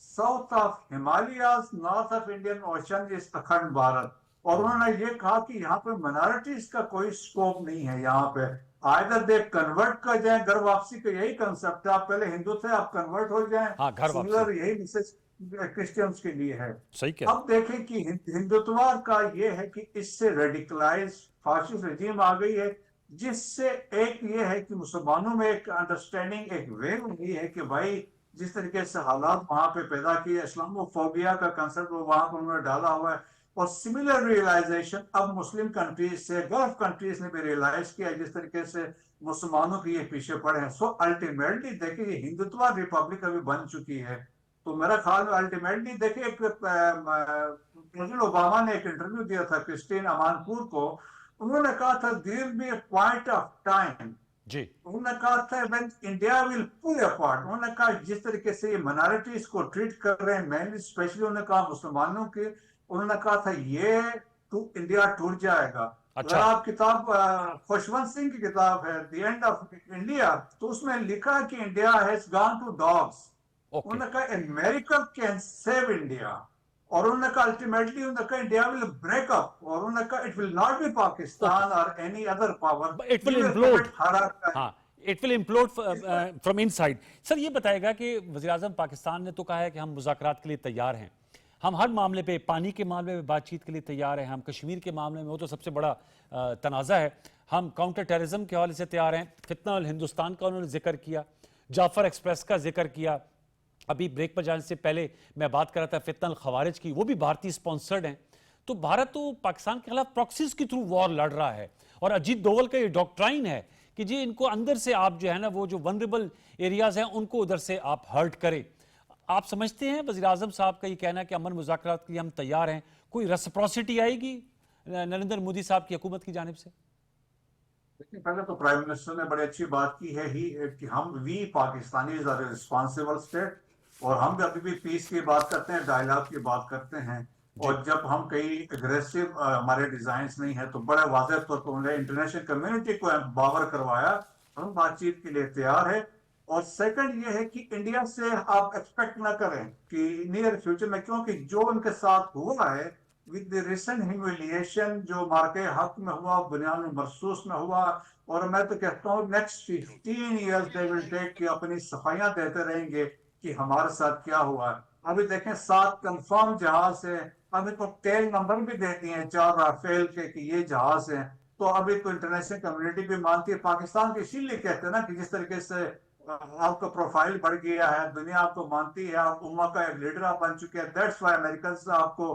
south of Himalayas, north of Indian ocean is अखंड भारत। और उन्होंने ये कहा कि यहाँ पे माइनॉरिटीज का कोई स्कोप नहीं है। यहाँ पे आइदर दे कन्वर्ट कर जाए, घर वापसी का यही कंसेप्ट है, आप पहले हिंदू थे, आप कन्वर्ट हो जाएं। हाँ घर सिमिलर वापसी यही मैसेज क्रिश्चियंस के लिए है। सही कह अब देखें कि हिंदुत्व का ये है कि इससे रेडिकलाइज फाशिस्ट रजीम आ गई है, जिससे एक ये है कि मुसलमानों में एक अंडरस्टैंडिंग, एक वे हुई है कि भाई जिस तरीके से हालात वहां पे पैदा किए, इस्लामोफोबिया का कंसेप्ट वो वहां पर उन्होंने डाला हुआ है। और सिमिलर रियलाइजेशन अब मुस्लिम कंट्रीज से, गल्फ कंट्रीज ने भी रियलाइज किया जिस तरीके से मुसलमानों के ये पीछे पड़े हैं। सो अल्टीमेटली देखिए, हिंदुत्व रिपब्लिक अभी बन चुकी है। तो मेरा ख्याल में अल्टीमेटली देखिए, एक प्रेसिडेंट ओबामा ने एक इंटरव्यू दिया था क्रिस्टीन अमानपुर को, उन्होंने कहा था there will be a point of time, जी उन्होंने कहा था when India will pull apart. उन्होंने कहा जिस तरीके से ये माइनॉरिटीज को ट्रीट कर रहे हैं, मेनली स्पेशली उन्होंने कहा मुसलमानों के, उन्होंने कहा था ये इंडिया टूट जाएगा। अच्छा अगर आप किताब खुशवंत सिंह की किताब है द एंड ऑफ इंडिया, तो उसमें लिखा कि India has gone to dogs. Okay उन्होंने कहा अमेरिका कैन सेव इंडिया, और उन्होंने कहा अल्टीमेटली उन्होंने कहा इंडिया विल ब्रेक अप, और उन्होंने कहा it will not be Pakistan और any other power, it will implode. हाँ it will implode from inside. Sir ये बताएगा कि वज़ीर-ए-आज़म पाकिस्तान ने तो कहा है कि हम मुज़ाकरात के लिए तैयार हैं, हम हर मामले पे, पानी के मामले में बातचीत के लिए तैयार हैं, हम कश्मीर के मामले में, वो तो सबसे बड़ा तनाज़ा है, हम काउंटर टेररिज्म के हवाले से तैयार हैं, फितना अल हिंदुस्तान का उन्होंने जिक्र किया, जाफर एक्सप्रेस का जिक्र किया। अभी ब्रेक पर जाने से पहले मैं बात कर रहा था फितना अल खवारिज की, वो भी भारतीय स्पॉन्सर्ड हैं। तो भारत तो पाकिस्तान के खिलाफ प्रॉक्सीज के थ्रू वॉर लड़ रहा है, और अजीत डोवल का ये डॉक्ट्राइन है कि जी इनको अंदर से आप जो है ना, वो जो वनरेबल एरियाज हैं उनको उधर से आप हर्ट करें। आप समझते हैं वज़ीर-ए-आज़म साहब का ये कहना है कि अमन मुज़ाकरात के लिए हम तैयार हैं, कोई रेसिप्रोसिटी आएगी नरेंद्र मोदी साहब की हुकूमत की जानिब से? देखिए, पहले तो प्राइम मिनिस्टर ने बड़ी अच्छी बात की है ही कि हम we Pakistanis are responsible state, और हम अभी भी पीस की बात करते हैं, डायलॉग की बात करते हैं। और जब हम कई एग्रेसिव हमारे डिजाइन्स नहीं है, तो बड़े वाज़ेह तौर पर उन्होंने इंटरनेशनल कम्युनिटी को एम्पावर करवाया, हम बातचीत के लिए तैयार है। और सेकंड ये है कि इंडिया से आप एक्सपेक्ट ना करें कि नियर फ्यूचर में, क्योंकि जो उनके साथ हुआ है with the recent humiliation जो मार्के हक में हुआ, बुनियाद मरसूस में हुआ, और मैं तो कहता हूँ next 15 years they will take कि अपनी सफाइयां देते रहेंगे कि हमारे साथ क्या हुआ। अभी देखें 7 कंफर्म जहाज है, अभी तो टेल नंबर भी दे दिए हैं 4 राफेल के कि ये जहाज है। तो अभी तो इंटरनेशनल कम्युनिटी भी मानती है। पाकिस्तान को इसीलिए कहते हैं ना कि जिस तरीके से आपका प्रोफाइल बढ़ गया है, दुनिया आपको मानती है, आप उम्मा का एक लीडर आप बन चुके हैं, दैट्स व्हाई अमेरिकन आपको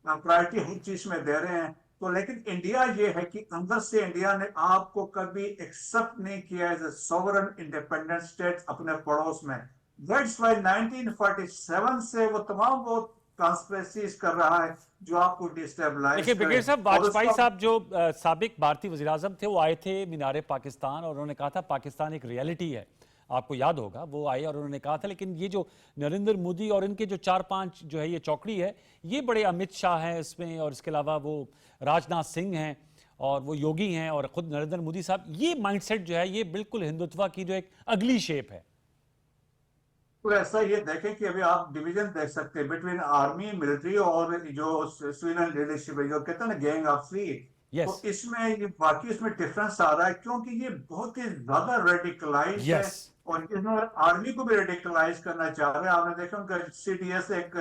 प्रायोरिटी हर चीज में दे रहे हैं। तो लेकिन इंडिया ये है कि अंदर से इंडिया ने आपको कभी एक्सेप्ट नहीं किया as a sovereign independent state अपने पड़ोस में। दैट्स व्हाई 1947 से वो तमाम वो कॉन्स्पिरेसीज कर रहा है जो आपको डिस्टेबलाइज देखिए ब्रिगेडियर साहब, वाजपेयी साहब जो साबिक भारतीय वज़ीर आज़म थे, वो आए थे मीनारे पाकिस्तान और उन्होंने कहा था पाकिस्तान एक रियलिटी है। आपको याद होगा वो आए और उन्होंने कहा था। लेकिन ये जो नरेंद्र मोदी और इनके जो 4-5 जो है ये चौकड़ी है, ये बड़े अमित शाह हैं इसमें, और इसके अलावा वो राजनाथ सिंह हैं और वो योगी हैं और खुद नरेंद्र मोदी साहब, ये माइंडसेट जो है ये बिल्कुल हिंदुत्व की जो एक अगली शेप है। तो ऐसा ये देखें कि अभी आप डिवीजन देख सकते हैं बिटवीन आर्मी, मिलिट्री और जो सिविलियन लीडरशिप है, जो कहते हैं ना गैंग ऑफ थ्री। तो इसमें ये बाकी इसमें डिफरेंस आ रहा है क्योंकि ये बहुत ही ज्यादा रेडिकलाइज है और इन्होंने आर्मी को भी रेडिकलाइज करना चाह रहे हैं। आपने देखा उनका CDS एक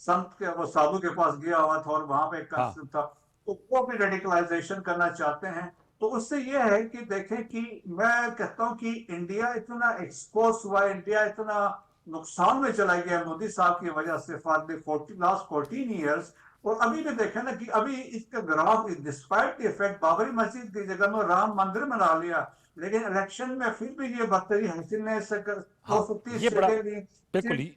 संत के वो साधु के पास गया हुआ था और वहां पे एक कंसेप्ट था, तो वो भी रेडिकलाइजेशन करना चाहते हैं। तो उससे ये है कि देखें कि मैं कहता हूं कि इंडिया इतना एक्सपोज हुआ, इंडिया इतना नुकसान में चला गया मोदी साहब की वजह से फॉर द लास्ट 14 years। और अभी भी देखें ना कि अभी इसका graph despite the effect Babri मस्जिद की जगह में राम मंदिर बना लिया, लेकिन इलेक्शन में फिर भी ये बदतरी हासिल नहीं सकर। 230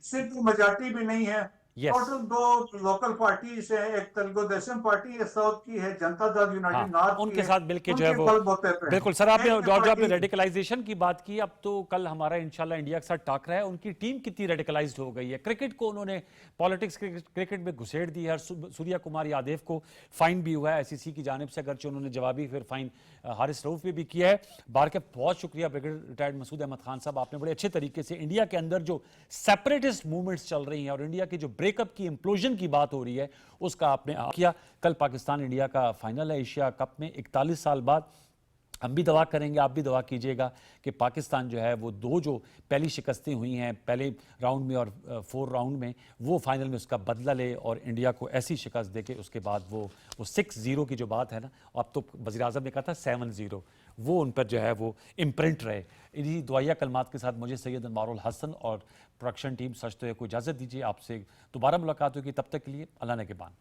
सिर्फ मेजॉरिटी भी नहीं है। टोटल 2 लोकल पार्टी है, एक तेलुगु देशम पार्टी है साउथ की, है जनता दल यूनाइटेड नॉर्थ उनके साथ मिलकर जो है वो बिल्कुल। सर आपने जॉर्ज आपने रेडिकलाइजेशन की बात की, अब तो कल हमारा इंशाल्लाह इंडिया के साथ टाकरा है। उनकी टीम कितनी रेडिकलाइज्ड हो गई है? क्रिकेट को उन्होंने पॉलिटिक्स क्रिकेट में घुसेड़ दी है। सूर्या कुमार यादव को फाइन भी हुआ है ICC की जानिब से, अगरचे उन्होंने जवाबी फिर फाइन हारिस रऊफ पे भी किया है। बार के बहुत शुक्रिया ब्रिगेडियर रिटायर्ड मसूद अहमद खान साहब, आपने बड़े अच्छे तरीके से इंडिया के अंदर जो सेपरेटिस्ट मूवमेंट्स चल रही हैं और इंडिया की जो ब्रेकअप की इंप्लोजन की बात हो रही है उसका आपने किया। कल पाकिस्तान इंडिया का फाइनल है एशिया कप में 41 साल बाद। हम भी दवा करेंगे, आप भी दवा कीजिएगा कि पाकिस्तान जो है वो 2 जो पहली शिकस्तें हुई हैं पहले राउंड में और 4 राउंड में, वो फाइनल में उसका बदला ले और इंडिया को ऐसी शिकस्त दे के उसके बाद वो 6-0 की जो बात है ना, अब तो वज़ीर आज़म ने कहा था 7-0, वो उन पर जो है वो इम्प्रिंट रहे। इन्हीं दुआया कलमात के साथ मुझे सैयद अनवारुल हसन और प्रोडक्शन टीम सचते हुए को इजाज़त दीजिए। आपसे दोबारा मुलाकात होगी, तब तक के लिए अल्लाह ने के बान।